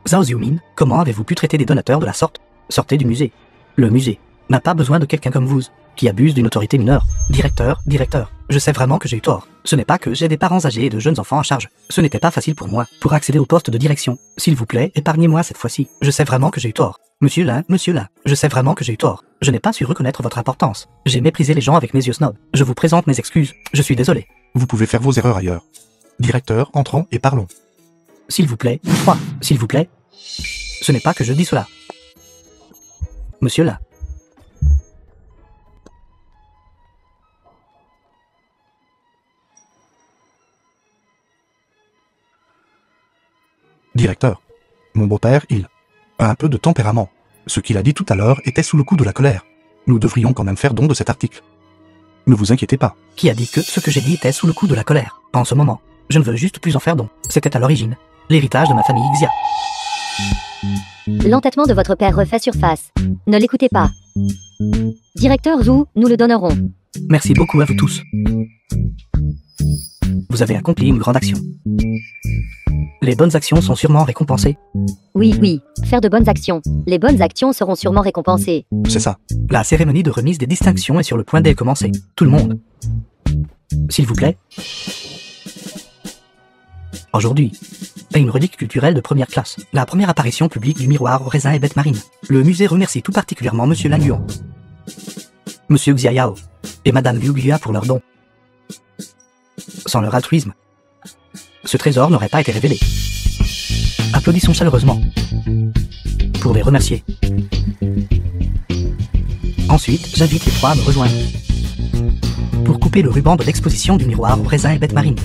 Zhao Xiumin, comment avez-vous pu traiter des donateurs de la sorte? Sortez du musée. Le musée n'a pas besoin de quelqu'un comme vous, qui abuse d'une autorité mineure. Directeur, je sais vraiment que j'ai eu tort. Ce n'est pas que j'ai des parents âgés et de jeunes enfants à charge. Ce n'était pas facile pour moi, pour accéder au poste de direction. S'il vous plaît, épargnez-moi cette fois-ci. Je sais vraiment que j'ai eu tort. Monsieur là, je sais vraiment que j'ai eu tort. Je n'ai pas su reconnaître votre importance. J'ai méprisé les gens avec mes yeux snob. Je vous présente mes excuses. Je suis désolé. Vous pouvez faire vos erreurs ailleurs. Directeur, entrons et parlons. S'il vous plaît, s'il vous plaît. Ce n'est pas que je dis cela. Monsieur là. Directeur, mon beau-père, il a un peu de tempérament. Ce qu'il a dit tout à l'heure était sous le coup de la colère. Nous devrions quand même faire don de cet article. Ne vous inquiétez pas. Qui a dit que ce que j'ai dit était sous le coup de la colère? En ce moment, je ne veux juste plus en faire don. C'était à l'origine l'héritage de ma famille Xia. L'entêtement de votre père refait surface. Ne l'écoutez pas. Directeur Zhu, nous le donnerons. Merci beaucoup à vous tous. Vous avez accompli une grande action. Les bonnes actions sont sûrement récompensées. Oui, faire de bonnes actions. Les bonnes actions seront sûrement récompensées. C'est ça. La cérémonie de remise des distinctions est sur le point de commencer. Tout le monde. S'il vous plaît. Aujourd'hui est une relique culturelle de première classe. La première apparition publique du miroir raisin et bête marine. Le musée remercie tout particulièrement Monsieur Lan Yuan, Monsieur Xia Yao et Madame Liu Guia pour leurs dons. Sans leur altruisme, ce trésor n'aurait pas été révélé. Applaudissons chaleureusement pour les remercier. Ensuite, j'invite les trois à me rejoindre pour couper le ruban de l'exposition du miroir raisin et bête marine.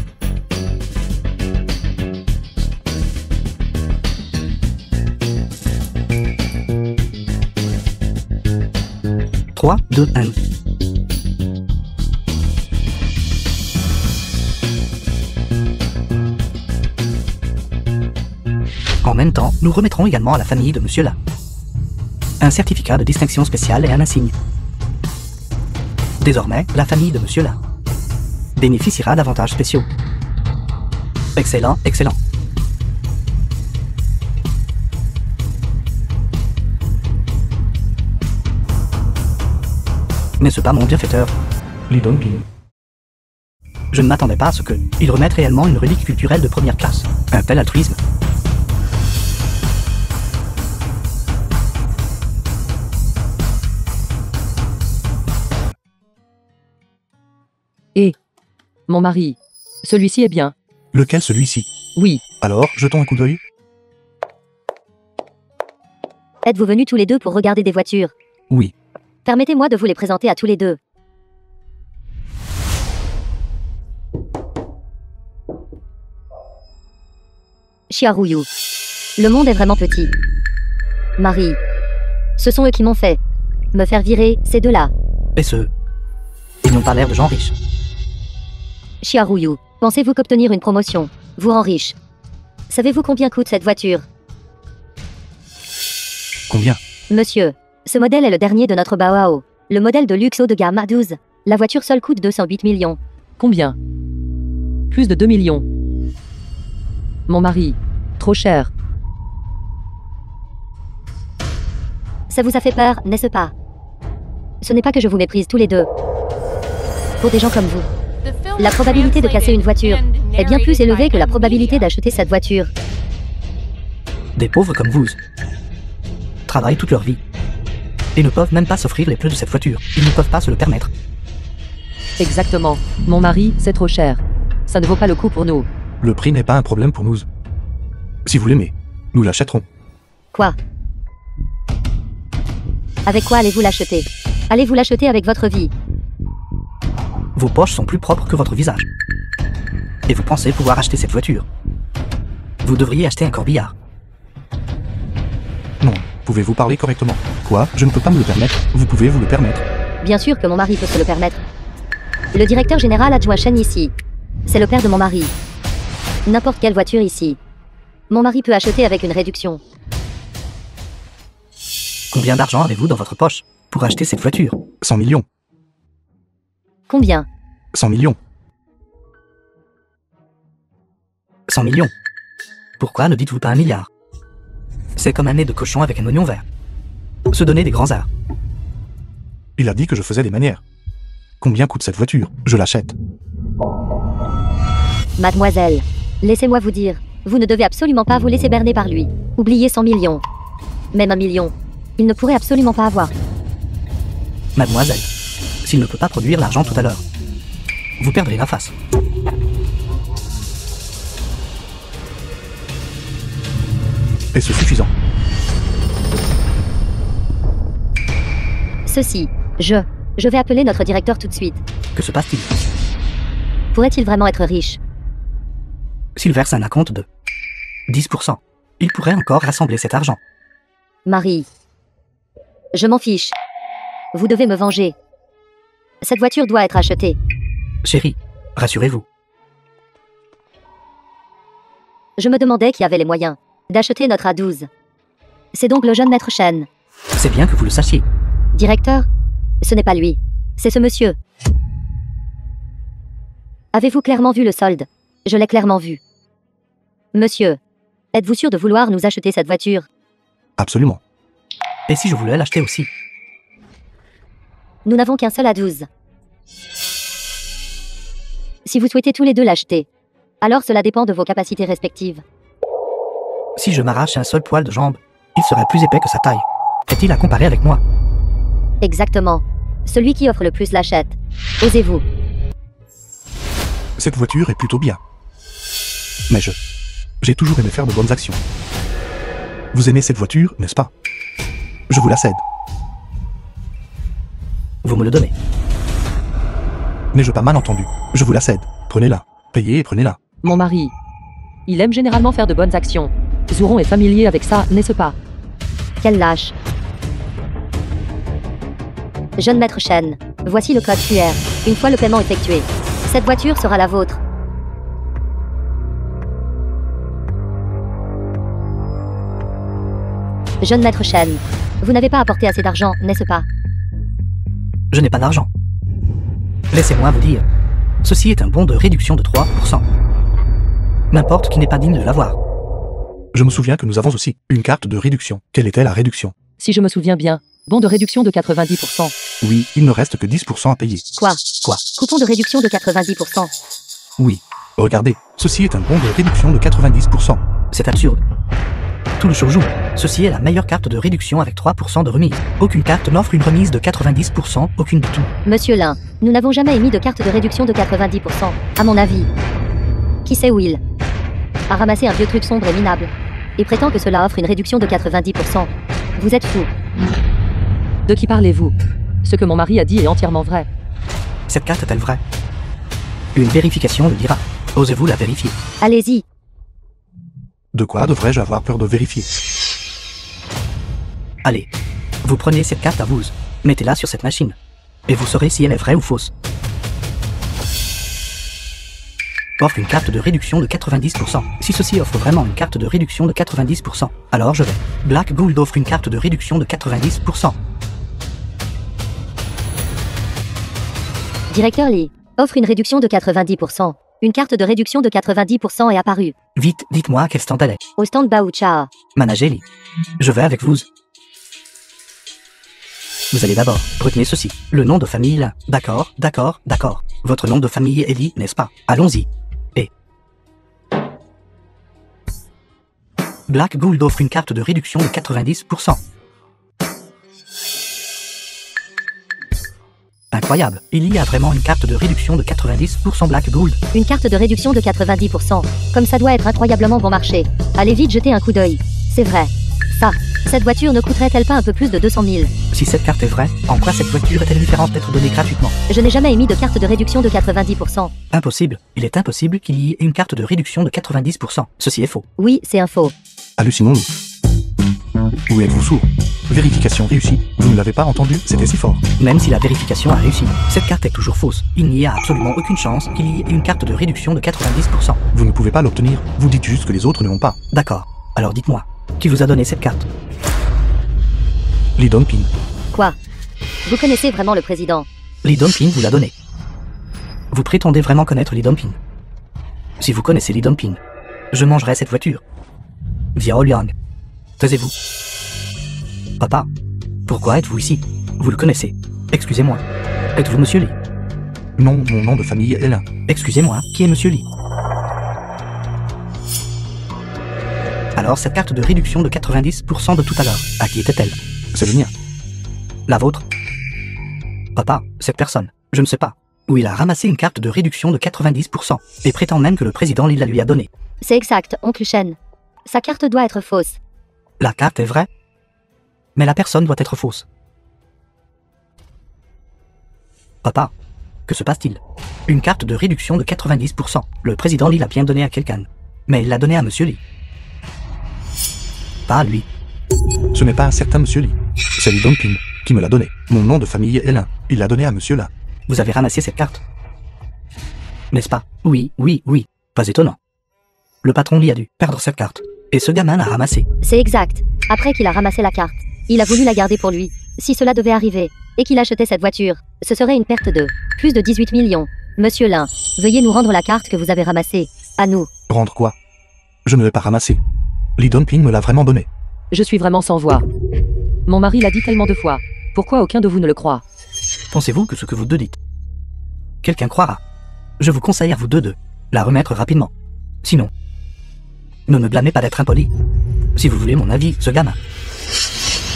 3, 2, 1. En même temps, nous remettrons également à la famille de Monsieur La un certificat de distinction spéciale et un insigne. Désormais, la famille de Monsieur La bénéficiera d'avantages spéciaux. Excellent, excellent. N'est-ce pas mon bienfaiteur? Li Dongping. Je ne m'attendais pas à ce que il remette réellement une relique culturelle de première classe. Un tel altruisme. Et mon mari, celui-ci est bien. Lequel, celui-ci? Oui, Alors, jetons un coup d'œil. Êtes-vous venus tous les deux pour regarder des voitures? Oui. Permettez-moi de vous les présenter à tous les deux. Xiaoyu. Le monde est vraiment petit. Marie. Ce sont eux qui m'ont fait me faire virer, ces deux-là. Et ceux, ils n'ont pas l'air de gens riches. Xiaoyu. Pensez-vous qu'obtenir une promotion vous rend riche? Savez-vous combien coûte cette voiture? Combien? Monsieur, ce modèle est le dernier de notre Bauhaus. Le modèle de luxe haut de gamme A12. La voiture seule coûte 208 millions. combien? Plus de 2 millions. Mon mari, trop cher. Ça vous a fait peur, n'est-ce pas? Ce n'est pas que je vous méprise tous les deux. Pour des gens comme vous, la probabilité de casser une voiture est bien plus élevée que la probabilité d'acheter cette voiture. Des pauvres comme vous travaillent toute leur vie et ne peuvent même pas s'offrir les pneus de cette voiture. Ils ne peuvent pas se le permettre. Exactement. Mon mari, c'est trop cher. Ça ne vaut pas le coup pour nous. Le prix n'est pas un problème pour nous. Si vous l'aimez, nous l'achèterons. Quoi? Avec quoi allez-vous l'acheter? Allez-vous l'acheter avec votre vie? Vos poches sont plus propres que votre visage. Et vous pensez pouvoir acheter cette voiture. Vous devriez acheter un corbillard. Pouvez-vous parler correctement? Quoi? Je ne peux pas me le permettre. Vous pouvez vous le permettre. Bien sûr que mon mari peut se le permettre. Le directeur général adjoint Shen ici. C'est le père de mon mari. N'importe quelle voiture ici. Mon mari peut acheter avec une réduction. Combien d'argent avez-vous dans votre poche pour acheter cette voiture? 100 millions. Combien? 100 millions. 100 millions. Pourquoi ne dites-vous pas 1 milliard? C'est comme un nez de cochon avec un oignon vert. Se donner des grands arts. Il a dit que je faisais des manières. Combien coûte cette voiture? Je l'achète. Mademoiselle, laissez-moi vous dire, vous ne devez absolument pas vous laisser berner par lui. Oubliez 100 millions. Même 1 million. Il ne pourrait absolument pas avoir. Mademoiselle, s'il ne peut pas produire l'argent tout à l'heure, vous perdrez la face. Est-ce suffisant? Ceci, je vais appeler notre directeur tout de suite. Que se passe-t-il? Pourrait-il vraiment être riche? S'il verse un acompte de 10%, il pourrait encore rassembler cet argent. Marie. Je m'en fiche. Vous devez me venger. Cette voiture doit être achetée. Chérie, rassurez-vous. Je me demandais qui avait les moyens d'acheter notre A12. C'est donc le jeune maître Shen. C'est bien que vous le sachiez. Directeur? Ce n'est pas lui. C'est ce monsieur. Avez-vous clairement vu le solde? Je l'ai clairement vu. Monsieur, êtes-vous sûr de vouloir nous acheter cette voiture? Absolument. Et si je voulais l'acheter aussi? Nous n'avons qu'un seul A12. Si vous souhaitez tous les deux l'acheter, alors cela dépend de vos capacités respectives. Si je m'arrache un seul poil de jambe, il serait plus épais que sa taille. Est-il à comparer avec moi? Exactement. Celui qui offre le plus l'achète. Osez-vous. Cette voiture est plutôt bien. Mais j'ai toujours aimé faire de bonnes actions. Vous aimez cette voiture, n'est-ce pas? Je vous la cède. Vous me le donnez. N'ai-je pas mal entendu? Je vous la cède. Prenez-la. Payez et prenez-la. Mon mari. Il aime généralement faire de bonnes actions. Zouron est familier avec ça, n'est-ce pas? Quel lâche. Jeune maître Shen, voici le code QR. Une fois le paiement effectué, cette voiture sera la vôtre. Jeune maître Shen, vous n'avez pas apporté assez d'argent, n'est-ce pas? Je n'ai pas d'argent. Laissez-moi vous dire, ceci est un bon de réduction de 3%. N'importe qui n'est pas digne de l'avoir. Je me souviens que nous avons aussi une carte de réduction. Quelle était la réduction? Si je me souviens bien, bon de réduction de 90%. Oui, il ne reste que 10% à payer. Quoi? Quoi? Coupon de réduction de 90%. Oui. Regardez, ceci est un bon de réduction de 90%. C'est absurde. Tout le jour, ceci est la meilleure carte de réduction avec 3% de remise. Aucune carte n'offre une remise de 90%, aucune du tout. Monsieur Lin, nous n'avons jamais émis de carte de réduction de 90%, à mon avis. Qui sait où il a ramassé un vieux truc sombre et minable et prétend que cela offre une réduction de 90%. Vous êtes fou. De qui parlez-vous? Ce que mon mari a dit est entièrement vrai. Cette carte est-elle vraie? Une vérification le dira. Osez-vous la vérifier? Allez-y. De quoi devrais-je avoir peur de vérifier? Allez, vous prenez cette carte à vous, mettez-la sur cette machine, et vous saurez si elle est vraie ou fausse. Offre une carte de réduction de 90%. Si ceci offre vraiment une carte de réduction de 90%, alors je vais. Black Gold offre une carte de réduction de 90%. Directeur Lee, offre une réduction de 90%. Une carte de réduction de 90% est apparue. Vite, dites-moi à quel stand elle est. Au stand Baoucha. Manager Lee. Je vais avec vous. Vous allez d'abord retenir ceci. Le nom de famille là. D'accord, d'accord, d'accord. Votre nom de famille est Lee, n'est-ce pas? Allons-y. Et Black Gold offre une carte de réduction de 90%. Incroyable, il y a vraiment une carte de réduction de 90% Black Gold. Une carte de réduction de 90%. Comme ça doit être incroyablement bon marché. Allez vite jeter un coup d'œil. C'est vrai. Ça, cette voiture ne coûterait-elle pas un peu plus de 200 000? Si cette carte est vraie, en quoi cette voiture est-elle différente d'être donnée gratuitement? Je n'ai jamais émis de carte de réduction de 90%. Impossible, il est impossible qu'il y ait une carte de réduction de 90%. Ceci est faux. Oui, c'est un faux. Hallucinons-nous. Ou êtes-vous sourd? Vérification réussie. Vous ne l'avez pas entendu, c'était si fort. Même si la vérification a réussi, cette carte est toujours fausse. Il n'y a absolument aucune chance qu'il y ait une carte de réduction de 90%. Vous ne pouvez pas l'obtenir, vous dites juste que les autres ne l'ont pas. D'accord. Alors dites-moi, qui vous a donné cette carte? Lee Dong-pin. Quoi? Vous connaissez vraiment le président? Lee Dong-pin vous l'a donné. Vous prétendez vraiment connaître Lee Dong-pin? Si vous connaissez Lee Dong-pin, je mangerai cette voiture. Xiao Liang, taisez-vous. Papa, pourquoi êtes-vous ici? Vous le connaissez. Excusez-moi. Êtes-vous Monsieur Lee? Non, mon nom de famille est Lin. Excusez-moi, qui est Monsieur Lee? Alors cette carte de réduction de 90% de tout à l'heure, à qui était-elle? C'est le mien. La vôtre? Papa, cette personne, je ne sais pas, où il a ramassé une carte de réduction de 90% et prétend même que le président Lee la lui a donnée. C'est exact, oncle Shen. Sa carte doit être fausse. La carte est vraie, mais la personne doit être fausse. Papa, que se passe-t-il? Une carte de réduction de 90%. Le président Lee l'a bien donnée à quelqu'un, mais il l'a donnée à Monsieur Lee. Pas à lui. Ce n'est pas un certain Monsieur Lee. C'est Lee Dong-pin qui me l'a donné. Mon nom de famille est Lin. Il l'a donné à Monsieur Là. Vous avez ramassé cette carte, n'est-ce pas? Oui, oui, oui. Pas étonnant. Le patron Lee a dû perdre cette carte, et ce gamin l'a ramassée. C'est exact. Après qu'il a ramassé la carte, il a voulu la garder pour lui. Si cela devait arriver, et qu'il achetait cette voiture, ce serait une perte de plus de 18 millions. Monsieur Lin, veuillez nous rendre la carte que vous avez ramassée. À nous. Rendre quoi? Je ne l'ai pas ramassé. Lee Dong-pin me l'a vraiment donné. Je suis vraiment sans voix. Mon mari l'a dit tellement de fois. Pourquoi aucun de vous ne le croit? Pensez-vous que ce que vous deux dites, quelqu'un croira? Je vous conseille à vous deux de la remettre rapidement. Sinon, ne me blâmez pas d'être impoli. Si vous voulez mon avis, ce gamin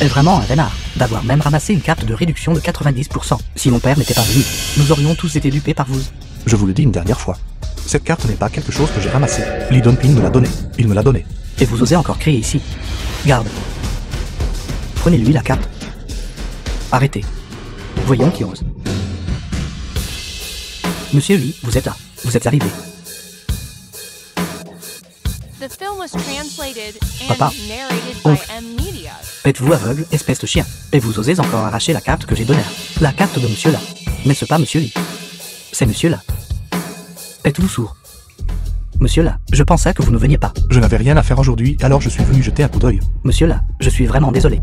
est vraiment un vénard, d'avoir même ramassé une carte de réduction de 90%. Si mon père n'était pas venu, nous aurions tous été dupés par vous. Je vous le dis une dernière fois. Cette carte n'est pas quelque chose que j'ai ramassé. Lee Dong-pin me l'a donné. Il me l'a donné. Et vous osez encore crier ici. Garde. Prenez-lui la carte. Arrêtez. Voyons qui ose. Monsieur Lee, vous êtes là. Vous êtes arrivé. The film was translated and Papa. narrated by Oncle. M Media. Êtes-vous aveugle, espèce de chien? Et vous osez encore arracher la carte que j'ai donnée? La carte de Monsieur là. Mais ce n'est pas Monsieur Lee. C'est Monsieur là. Êtes-vous sourd? Monsieur là, je pensais que vous ne veniez pas. Je n'avais rien à faire aujourd'hui, alors je suis venu jeter un coup d'œil. Monsieur là, je suis vraiment désolé.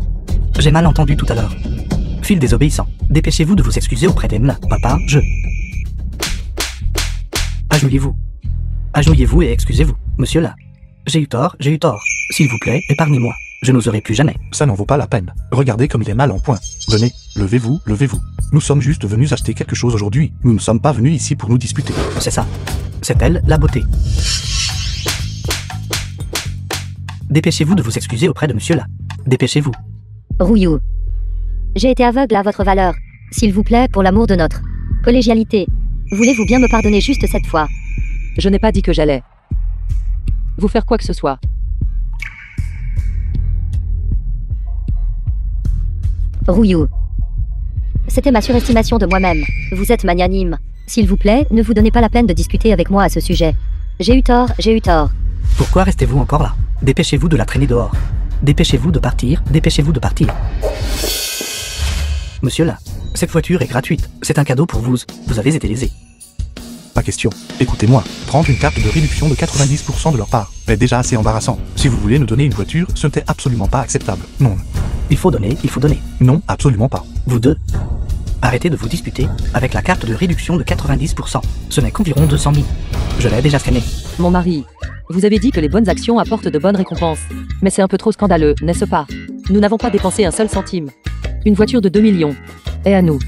J'ai mal entendu tout à l'heure. Fils désobéissant, dépêchez-vous de vous excuser auprès d'Emla. Papa, je... Agenouillez-vous. Agenouillez-vous et excusez-vous. Monsieur là, j'ai eu tort, j'ai eu tort. S'il vous plaît, épargnez-moi. Je n'oserai plus jamais. Ça n'en vaut pas la peine. Regardez comme il est mal en point. Venez, levez-vous, levez-vous. Nous sommes juste venus acheter quelque chose aujourd'hui. Nous ne sommes pas venus ici pour nous disputer. C'est ça. C'est elle, la beauté. Dépêchez-vous de vous excuser auprès de monsieur là. Dépêchez-vous. Rouillou. J'ai été aveugle à votre valeur. S'il vous plaît, pour l'amour de notre collégialité, voulez-vous bien me pardonner juste cette fois? Je n'ai pas dit que j'allais vous faire quoi que ce soit. Rouillou. C'était ma surestimation de moi-même. Vous êtes magnanime. S'il vous plaît, ne vous donnez pas la peine de discuter avec moi à ce sujet. J'ai eu tort, j'ai eu tort. Pourquoi restez-vous encore là? Dépêchez-vous de la traîner dehors. Dépêchez-vous de partir, dépêchez-vous de partir. Monsieur là, cette voiture est gratuite. C'est un cadeau pour vous. Vous avez été lésé. Pas question. Écoutez-moi, prendre une carte de réduction de 90% de leur part est déjà assez embarrassant. Si vous voulez nous donner une voiture, ce n'était absolument pas acceptable. Non. Il faut donner, il faut donner. Non, absolument pas. Vous deux, arrêtez de vous disputer avec la carte de réduction de 90%. Ce n'est qu'environ 200 000. Je l'ai déjà scanné. Mon mari, vous avez dit que les bonnes actions apportent de bonnes récompenses. Mais c'est un peu trop scandaleux, n'est-ce pas? Nous n'avons pas dépensé un seul centime. Une voiture de 2 millions. Et à nous.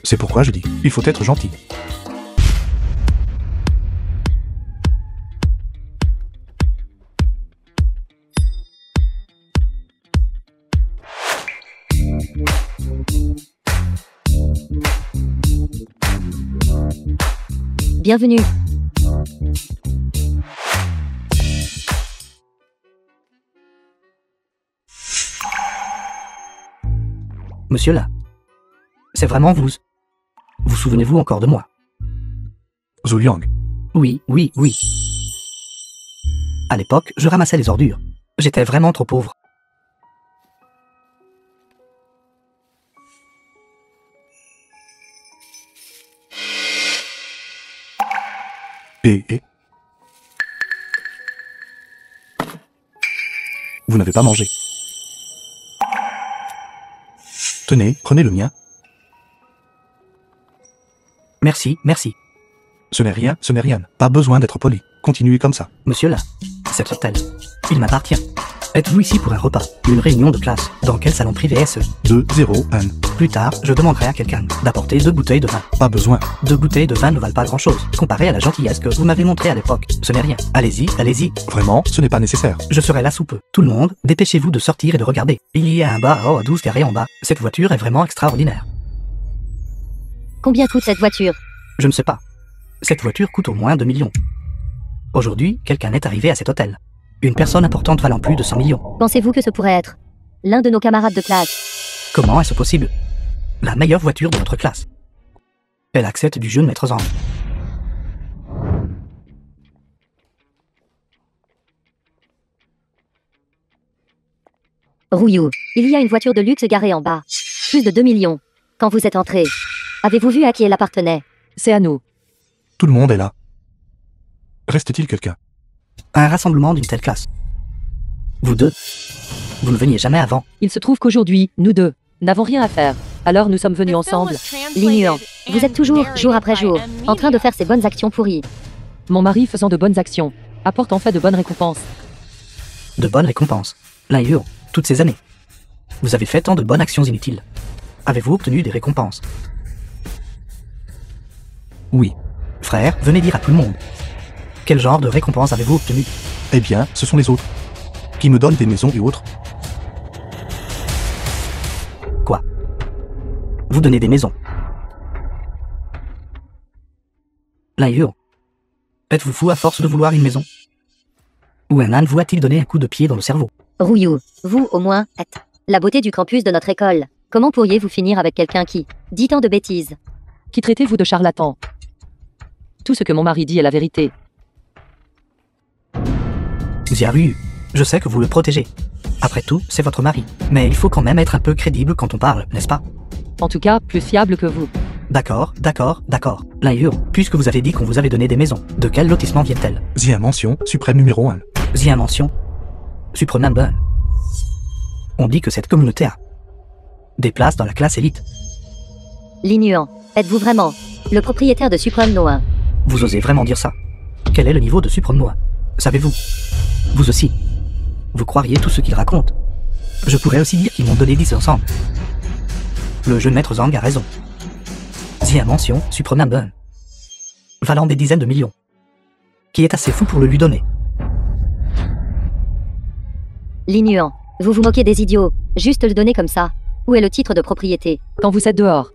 C'est pourquoi je dis, il faut être gentil. Bienvenue. Monsieur là, c'est vraiment vous. Vous souvenez-vous encore de moi? Zhu Liang. Oui, oui, oui. À l'époque, je ramassais les ordures. J'étais vraiment trop pauvre. Et... Vous n'avez pas mangé. Tenez, prenez le mien. Merci, merci. Ce n'est rien, ce n'est rien. Pas besoin d'être poli. Continuez comme ça. Monsieur là, cet hôtel, il m'appartient. Êtes-vous ici pour un repas, une réunion de classe? Dans quel salon privé est-ce? 2, 0, 1. Plus tard, je demanderai à quelqu'un d'apporter 2 bouteilles de vin. Pas besoin. 2 bouteilles de vin ne valent pas grand-chose, comparé à la gentillesse que vous m'avez montrée à l'époque. Ce n'est rien. Allez-y, allez-y. Vraiment, ce n'est pas nécessaire. Je serai là sous peu. Tout le monde, dépêchez-vous de sortir et de regarder. Il y a un bar à 12 carrés en bas. Cette voiture est vraiment extraordinaire. Combien coûte cette voiture? Je ne sais pas. Cette voiture coûte au moins 2 millions. Aujourd'hui, quelqu'un est arrivé à cet hôtel. Une personne importante valant plus de 100 millions. Pensez-vous que ce pourrait être l'un de nos camarades de classe? Comment est-ce possible? La meilleure voiture de notre classe. Elle accepte du jeu de maître Zhang. Rouillou, il y a une voiture de luxe garée en bas. Plus de 2 millions. Quand vous êtes entré, avez-vous vu à qui elle appartenait? C'est à nous. Tout le monde est là. Reste-t-il quelqu'un? Un rassemblement d'une telle classe. Vous deux, vous ne veniez jamais avant. Il se trouve qu'aujourd'hui, nous deux, n'avons rien à faire. Alors nous sommes venus The film ensemble. was translated L'ignorant. Vous êtes and toujours, narrated jour après by jour, M. en train de Media. faire ces bonnes actions pourries. Mon mari faisant de bonnes actions, apporte en fait de bonnes récompenses. De bonnes récompenses. L'un et eux, toutes ces années. Vous avez fait tant de bonnes actions inutiles. Avez-vous obtenu des récompenses? Oui. Frère, venez dire à tout le monde. Quel genre de récompense avez-vous obtenu? Eh bien, ce sont les autres. Qui me donnent des maisons et autres. Quoi? Vous donnez des maisons. L'un et eux. Êtes-vous fou à force de vouloir une maison? Ou un âne vous a-t-il donné un coup de pied dans le cerveau? Rouillou, vous, au moins, êtes la beauté du campus de notre école. Comment pourriez-vous finir avec quelqu'un qui dit tant de bêtises? Qui traitez-vous de charlatan? Tout ce que mon mari dit est la vérité. Xiaoyu, je sais que vous le protégez. Après tout, c'est votre mari. Mais il faut quand même être un peu crédible quand on parle, n'est-ce pas? En tout cas, plus fiable que vous. D'accord, d'accord, d'accord. L'un et eux, puisque vous avez dit qu'on vous avait donné des maisons, de quel lotissement viennent-elles? Zia mention, suprême numéro 1. Zia mention. Supreme number. On dit que cette communauté a des places dans la classe élite. L'ignorant. Êtes-vous vraiment le propriétaire de Supreme No 1? Vous osez vraiment dire ça? Quel est le niveau de Supreme Noah? Savez-vous? Vous aussi. Vous croiriez tout ce qu'ils racontent? Je pourrais aussi dire qu'ils m'ont donné 10 ensemble. Le jeune maître Zhang a raison. Zia mention, Supreme number. Valant des dizaines de millions. Qui est assez fou pour le lui donner. L'ignorant. Vous vous moquez des idiots. Juste le donner comme ça. Où est le titre de propriété? Quand vous êtes dehors,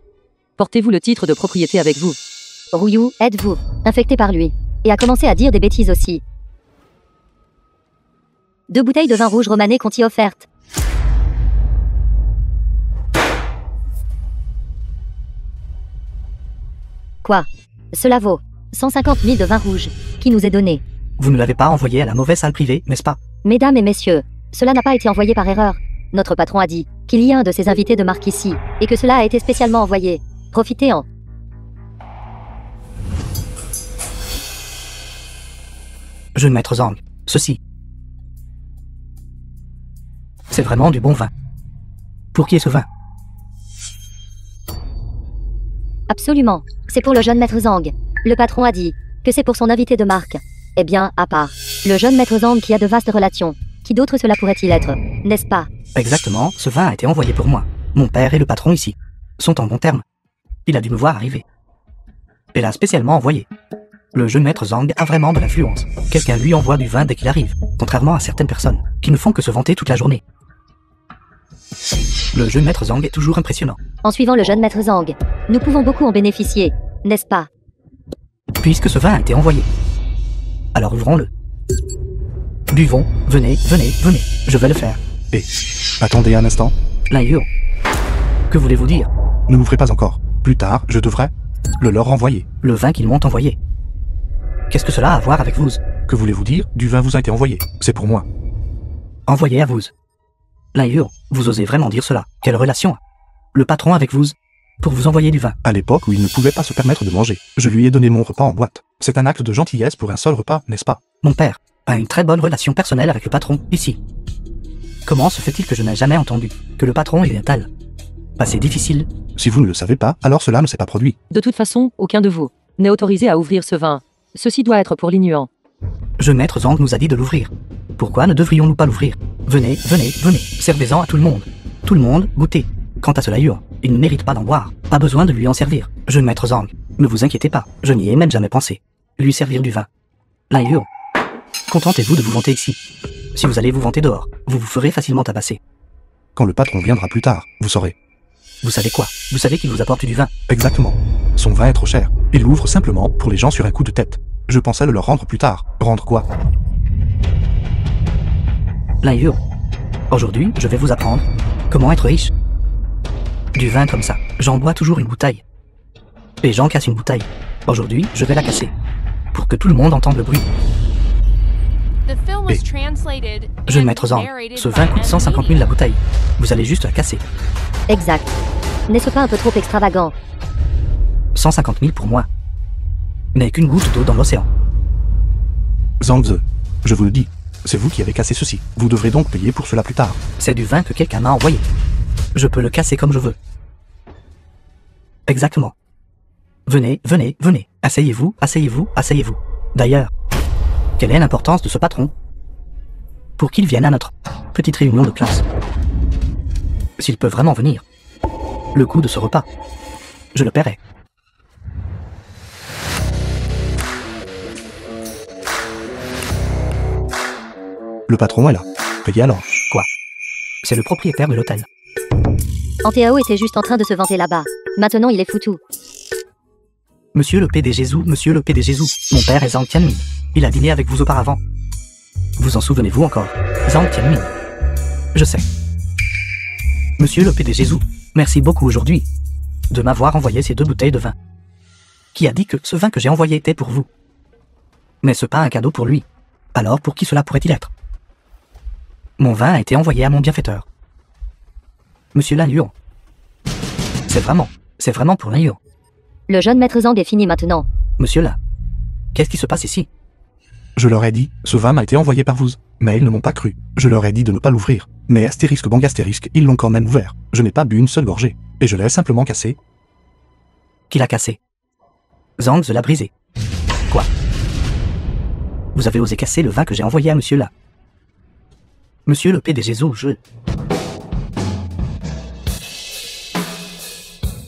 portez-vous le titre de propriété avec vous. Rouillou, êtes-vous infecté par lui? Et a commencé à dire des bêtises aussi. 2 bouteilles de vin rouge romané Conti offertes. Quoi? Cela vaut 150 000 de vin rouge, qui nous est donné. Vous ne l'avez pas envoyé à la mauvaise salle privée, n'est-ce pas? Mesdames et messieurs, cela n'a pas été envoyé par erreur. Notre patron a dit qu'il y a un de ses invités de marque ici, et que cela a été spécialement envoyé. Profitez-en. Jeune maître Zhang, ceci. C'est vraiment du bon vin. Pour qui est ce vin? Absolument. C'est pour le jeune maître Zhang. Le patron a dit que c'est pour son invité de marque. Eh bien, à part le jeune maître Zhang qui a de vastes relations, qui d'autre cela pourrait-il être, n'est-ce pas? Exactement, ce vin a été envoyé pour moi. Mon père et le patron ici sont en bons termes. Il a dû me voir arriver. Et l'a spécialement envoyé. Le jeune maître Zhang a vraiment de l'influence. Quelqu'un lui envoie du vin dès qu'il arrive, contrairement à certaines personnes, qui ne font que se vanter toute la journée. Le jeune maître Zhang est toujours impressionnant. En suivant le jeune maître Zhang, nous pouvons beaucoup en bénéficier, n'est-ce pas? Puisque ce vin a été envoyé. Alors ouvrons-le. Buvons, venez, venez, venez, je vais le faire. Et... attendez un instant. L'un que voulez-vous dire? Ne l'ouvrez pas encore. Plus tard, je devrais le leur envoyer. Le vin qu'ils m'ont envoyé. Qu'est-ce que cela a à voir avec vous? Que voulez-vous dire? Du vin vous a été envoyé. C'est pour moi. Envoyé à vous. L'un vous osez vraiment dire cela? Quelle relation? Le patron avec vous? Pour vous envoyer du vin? À l'époque où il ne pouvait pas se permettre de manger, je lui ai donné mon repas en boîte. C'est un acte de gentillesse pour un seul repas, n'est-ce pas? Mon père a une très bonne relation personnelle avec le patron, ici. Comment se fait-il que je n'ai jamais entendu que le patron est un tel passé difficile? Si vous ne le savez pas, alors cela ne s'est pas produit. De toute façon, aucun de vous n'est autorisé à ouvrir ce vin. Ceci doit être pour l'ignorant. Maître Zhang nous a dit de l'ouvrir. Pourquoi ne devrions-nous pas l'ouvrir? Venez, venez, venez, servez-en à tout le monde. Tout le monde, goûtez. Quant à ce Laiyuan, il ne mérite pas d'en boire. Pas besoin de lui en servir. Jeune maître Zhang, ne vous inquiétez pas, je n'y ai même jamais pensé. Lui servir du vin. Laiyuan, contentez-vous de vous vanter ici. Si vous allez vous vanter dehors, vous vous ferez facilement tabasser. Quand le patron viendra plus tard, vous saurez. Vous savez quoi? Vous savez qu'il vous apporte du vin. Exactement. Son vin est trop cher. Il l'ouvre simplement pour les gens sur un coup de tête. Je pensais le leur rendre plus tard. Rendre quoi? Laiyuan, aujourd'hui, je vais vous apprendre comment être riche. Du vin comme ça, j'en bois toujours une bouteille. Et j'en casse une bouteille. Aujourd'hui, je vais la casser. Pour que tout le monde entende le bruit. The film was translated Jeune and maître Zhang, narrated ce by vin coûte 150 000 la bouteille. Vous allez juste la casser. Exact. N'est-ce pas un peu trop extravagant? 150 000 pour moi. N'est qu'une goutte d'eau dans l'océan. Zhangze, je vous le dis, c'est vous qui avez cassé ceci. Vous devrez donc payer pour cela plus tard. C'est du vin que quelqu'un m'a envoyé. Je peux le casser comme je veux. Exactement. Venez, venez, venez. Asseyez-vous, asseyez-vous, asseyez-vous. D'ailleurs, quelle est l'importance de ce patron? Pour qu'il vienne à notre petite réunion de classe. S'il peut vraiment venir. Le coût de ce repas, je le paierai. Le patron est là. Payez alors. Quoi? C'est le propriétaire de l'hôtel. Antéao était juste en train de se vanter là-bas. Maintenant il est foutu. Monsieur le PDG Zhou, monsieur le PDG Zhou, mon père est Zhang Tianmin. Il a dîné avec vous auparavant. Vous en souvenez-vous encore? Zhang Tianmin. Je sais. Monsieur le PDG Zhou, merci beaucoup aujourd'hui de m'avoir envoyé ces 2 bouteilles de vin. Qui a dit que ce vin que j'ai envoyé était pour vous? N'est-ce pas un cadeau pour lui? Alors pour qui cela pourrait-il être? Mon vin a été envoyé à mon bienfaiteur. Monsieur Laiyuan. C'est vraiment pour Laiyuan. Le jeune maître Zhang est fini maintenant. Monsieur là, qu'est-ce qui se passe ici? Je leur ai dit, ce vin m'a été envoyé par vous. Mais ils ne m'ont pas cru. Je leur ai dit de ne pas l'ouvrir. Mais astérisque bang astérisque, ils l'ont quand même ouvert. Je n'ai pas bu une seule gorgée. Et je l'ai simplement cassé. Qui l'a cassé? Zhang l'a brisé. Quoi? Vous avez osé casser le vin que j'ai envoyé à monsieur là. Monsieur le PDG Zhou,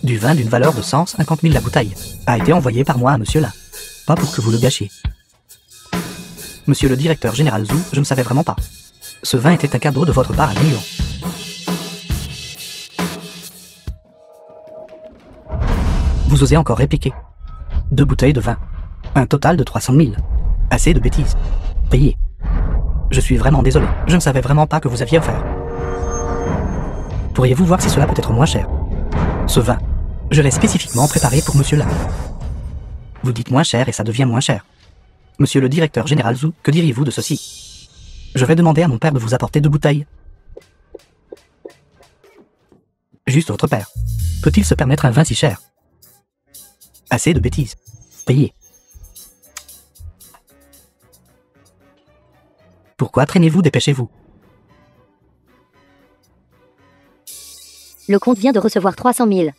Du vin d'une valeur de 150 000 la bouteille a été envoyé par moi à monsieur là. Pas pour que vous le gâchiez. Monsieur le directeur général Zhou, je ne savais vraiment pas. Ce vin était un cadeau de votre part à Laiyuan. Vous osez encore répliquer. 2 bouteilles de vin. Un total de 300 000. Assez de bêtises. Payez. Je suis vraiment désolé. Je ne savais vraiment pas que vous aviez offert. Pourriez-vous voir si cela peut être moins cher? Ce vin, je l'ai spécifiquement préparé pour monsieur là. Vous dites moins cher et ça devient moins cher. Monsieur le directeur général Zhou, que diriez-vous de ceci? Je vais demander à mon père de vous apporter 2 bouteilles. Juste votre père. Peut-il se permettre un vin si cher? Assez de bêtises. Payez. Pourquoi traînez-vous? Dépêchez-vous. Le comte vient de recevoir 300 000.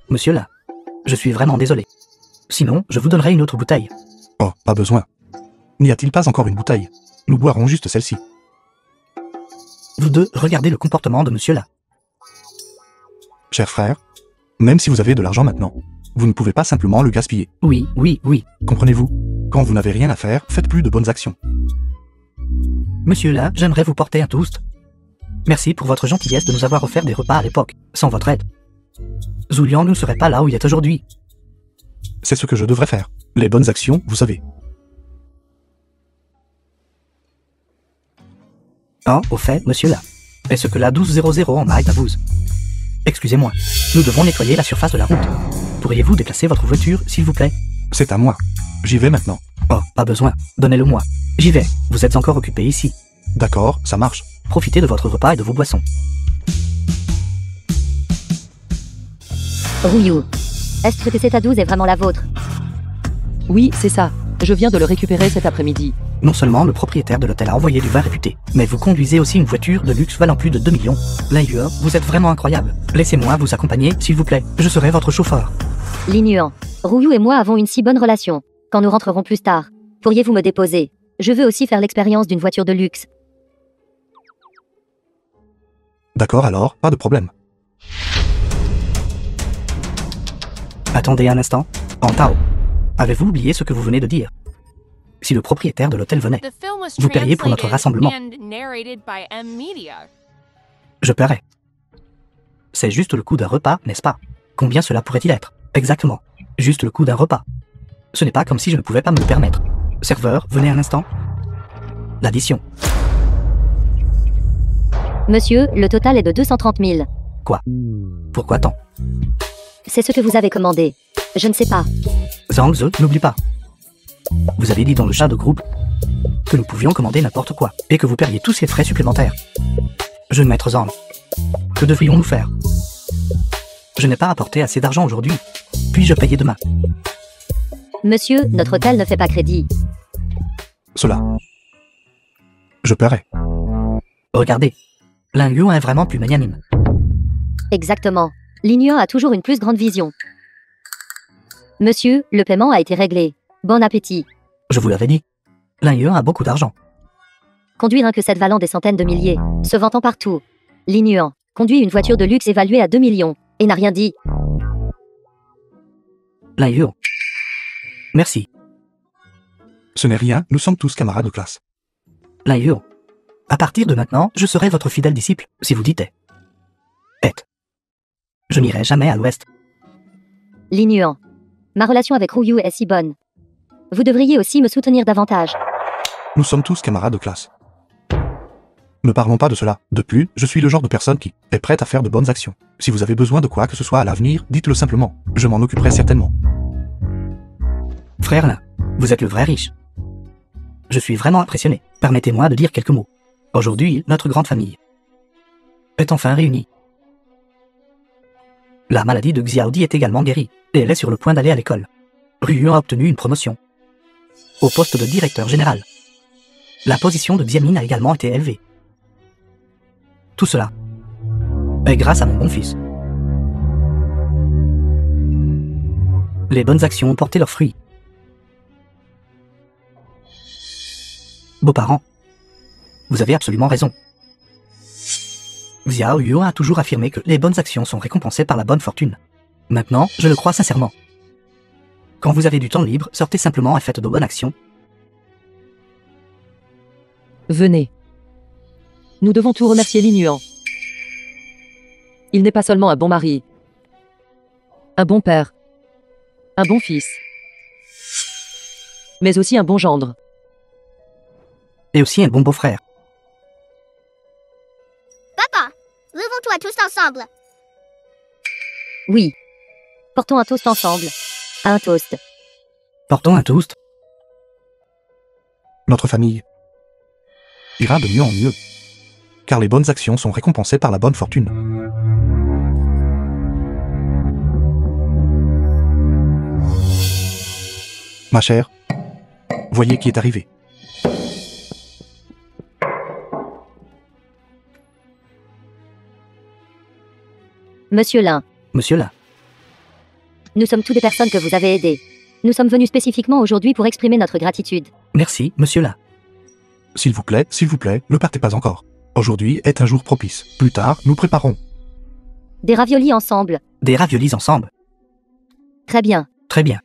Monsieur là, je suis vraiment désolé. Sinon, je vous donnerai une autre bouteille. Oh, pas besoin. N'y a-t-il pas encore une bouteille? Nous boirons juste celle-ci. Vous deux, regardez le comportement de monsieur là. Cher frère, même si vous avez de l'argent maintenant, vous ne pouvez pas simplement le gaspiller. Oui, oui, oui. Comprenez-vous? Quand vous n'avez rien à faire, faites plus de bonnes actions. Monsieur là, j'aimerais vous porter un toast. Merci pour votre gentillesse de nous avoir offert des repas à l'époque. Sans votre aide, Zhou Liang ne serait pas là où il est aujourd'hui. C'est ce que je devrais faire. Les bonnes actions, vous savez. Oh, au fait, monsieur là, est-ce que la 1200 en Maït à vous? Excusez-moi, nous devons nettoyer la surface de la route. Pourriez-vous déplacer votre voiture, s'il vous plaît? C'est à moi. J'y vais maintenant. Oh, pas besoin, donnez-le moi. J'y vais, vous êtes encore occupé ici. D'accord, ça marche. Profitez de votre repas et de vos boissons. Rouillou. Est-ce que cette à 12 est vraiment la vôtre? Oui, c'est ça. Je viens de le récupérer cet après-midi. Non seulement le propriétaire de l'hôtel a envoyé du vin réputé, mais vous conduisez aussi une voiture de luxe valant plus de 2 millions. Lingueur, vous êtes vraiment incroyable. Laissez-moi vous accompagner, s'il vous plaît. Je serai votre chauffeur. Linuan. Rouillou et moi avons une si bonne relation. Quand nous rentrerons plus tard, pourriez-vous me déposer? Je veux aussi faire l'expérience d'une voiture de luxe. D'accord alors, pas de problème. Attendez un instant. Antao, avez-vous oublié ce que vous venez de dire? Si le propriétaire de l'hôtel venait, The film was vous paieriez pour notre translated rassemblement. and narrated by M Media. Je paierai. C'est juste le coût d'un repas, n'est-ce pas? Combien cela pourrait-il être? Exactement. Juste le coût d'un repas. Ce n'est pas comme si je ne pouvais pas me le permettre. Serveur, venez un instant. L'addition. Monsieur, le total est de 230 000. Quoi? Pourquoi tant? C'est ce que vous avez commandé. Je ne sais pas. Zhangze, n'oublie pas. Vous avez dit dans le chat de groupe que nous pouvions commander n'importe quoi et que vous paieriez tous ces frais supplémentaires. Jeune maître Zhang, que devrions-nous faire? Je n'ai pas apporté assez d'argent aujourd'hui. Puis-je payer demain? Monsieur, notre hôtel ne fait pas crédit. Cela. Je paierai. Regardez, Linguan est vraiment plus magnanime. Exactement. Linuan a toujours une plus grande vision. Monsieur, le paiement a été réglé. Bon appétit. Je vous l'avais dit. Linguan a beaucoup d'argent. Conduire un que valant des centaines de milliers, se vantant partout. Linuan conduit une voiture de luxe évaluée à 2 millions, et n'a rien dit. Linguan. Merci. Ce n'est rien, nous sommes tous camarades de classe. Linguan. À partir de maintenant, je serai votre fidèle disciple, si vous dites est. Je n'irai jamais à l'ouest. Linuan. Ma relation avec Rouillou est si bonne. Vous devriez aussi me soutenir davantage. Nous sommes tous camarades de classe. Ne parlons pas de cela. De plus, je suis le genre de personne qui est prête à faire de bonnes actions. Si vous avez besoin de quoi que ce soit à l'avenir, dites-le simplement. Je m'en occuperai certainement. Frère Lin, vous êtes le vrai riche. Je suis vraiment impressionné. Permettez-moi de dire quelques mots. Aujourd'hui, notre grande famille est enfin réunie. La maladie de Xiaodi est également guérie, et elle est sur le point d'aller à l'école. Ruyuan a obtenu une promotion au poste de directeur général. La position de Xiamin a également été élevée. Tout cela est grâce à mon bon fils. Les bonnes actions ont porté leurs fruits. Beaux-parents, vous avez absolument raison. Xiao Yuan a toujours affirmé que les bonnes actions sont récompensées par la bonne fortune. Maintenant, je le crois sincèrement. Quand vous avez du temps libre, sortez simplement et faites de bonnes actions. Venez. Nous devons tout remercier Linuan. Il n'est pas seulement un bon mari, un bon père, un bon fils, mais aussi un bon gendre. Et aussi un bon beau-frère. Papa, levons-toi tous ensemble. Oui. Portons un toast ensemble. Un toast. Portons un toast. Notre famille ira de mieux en mieux, car les bonnes actions sont récompensées par la bonne fortune. Ma chère, voyez qui est arrivé. Monsieur Lin, Monsieur Lin, nous sommes tous des personnes que vous avez aidées. Nous sommes venus spécifiquement aujourd'hui pour exprimer notre gratitude. merci, monsieur Lin. S'il vous plaît, ne partez pas encore. Aujourd'hui est un jour propice. Plus tard, nous préparons. Des raviolis ensemble. Des raviolis ensemble. Très bien. Très bien.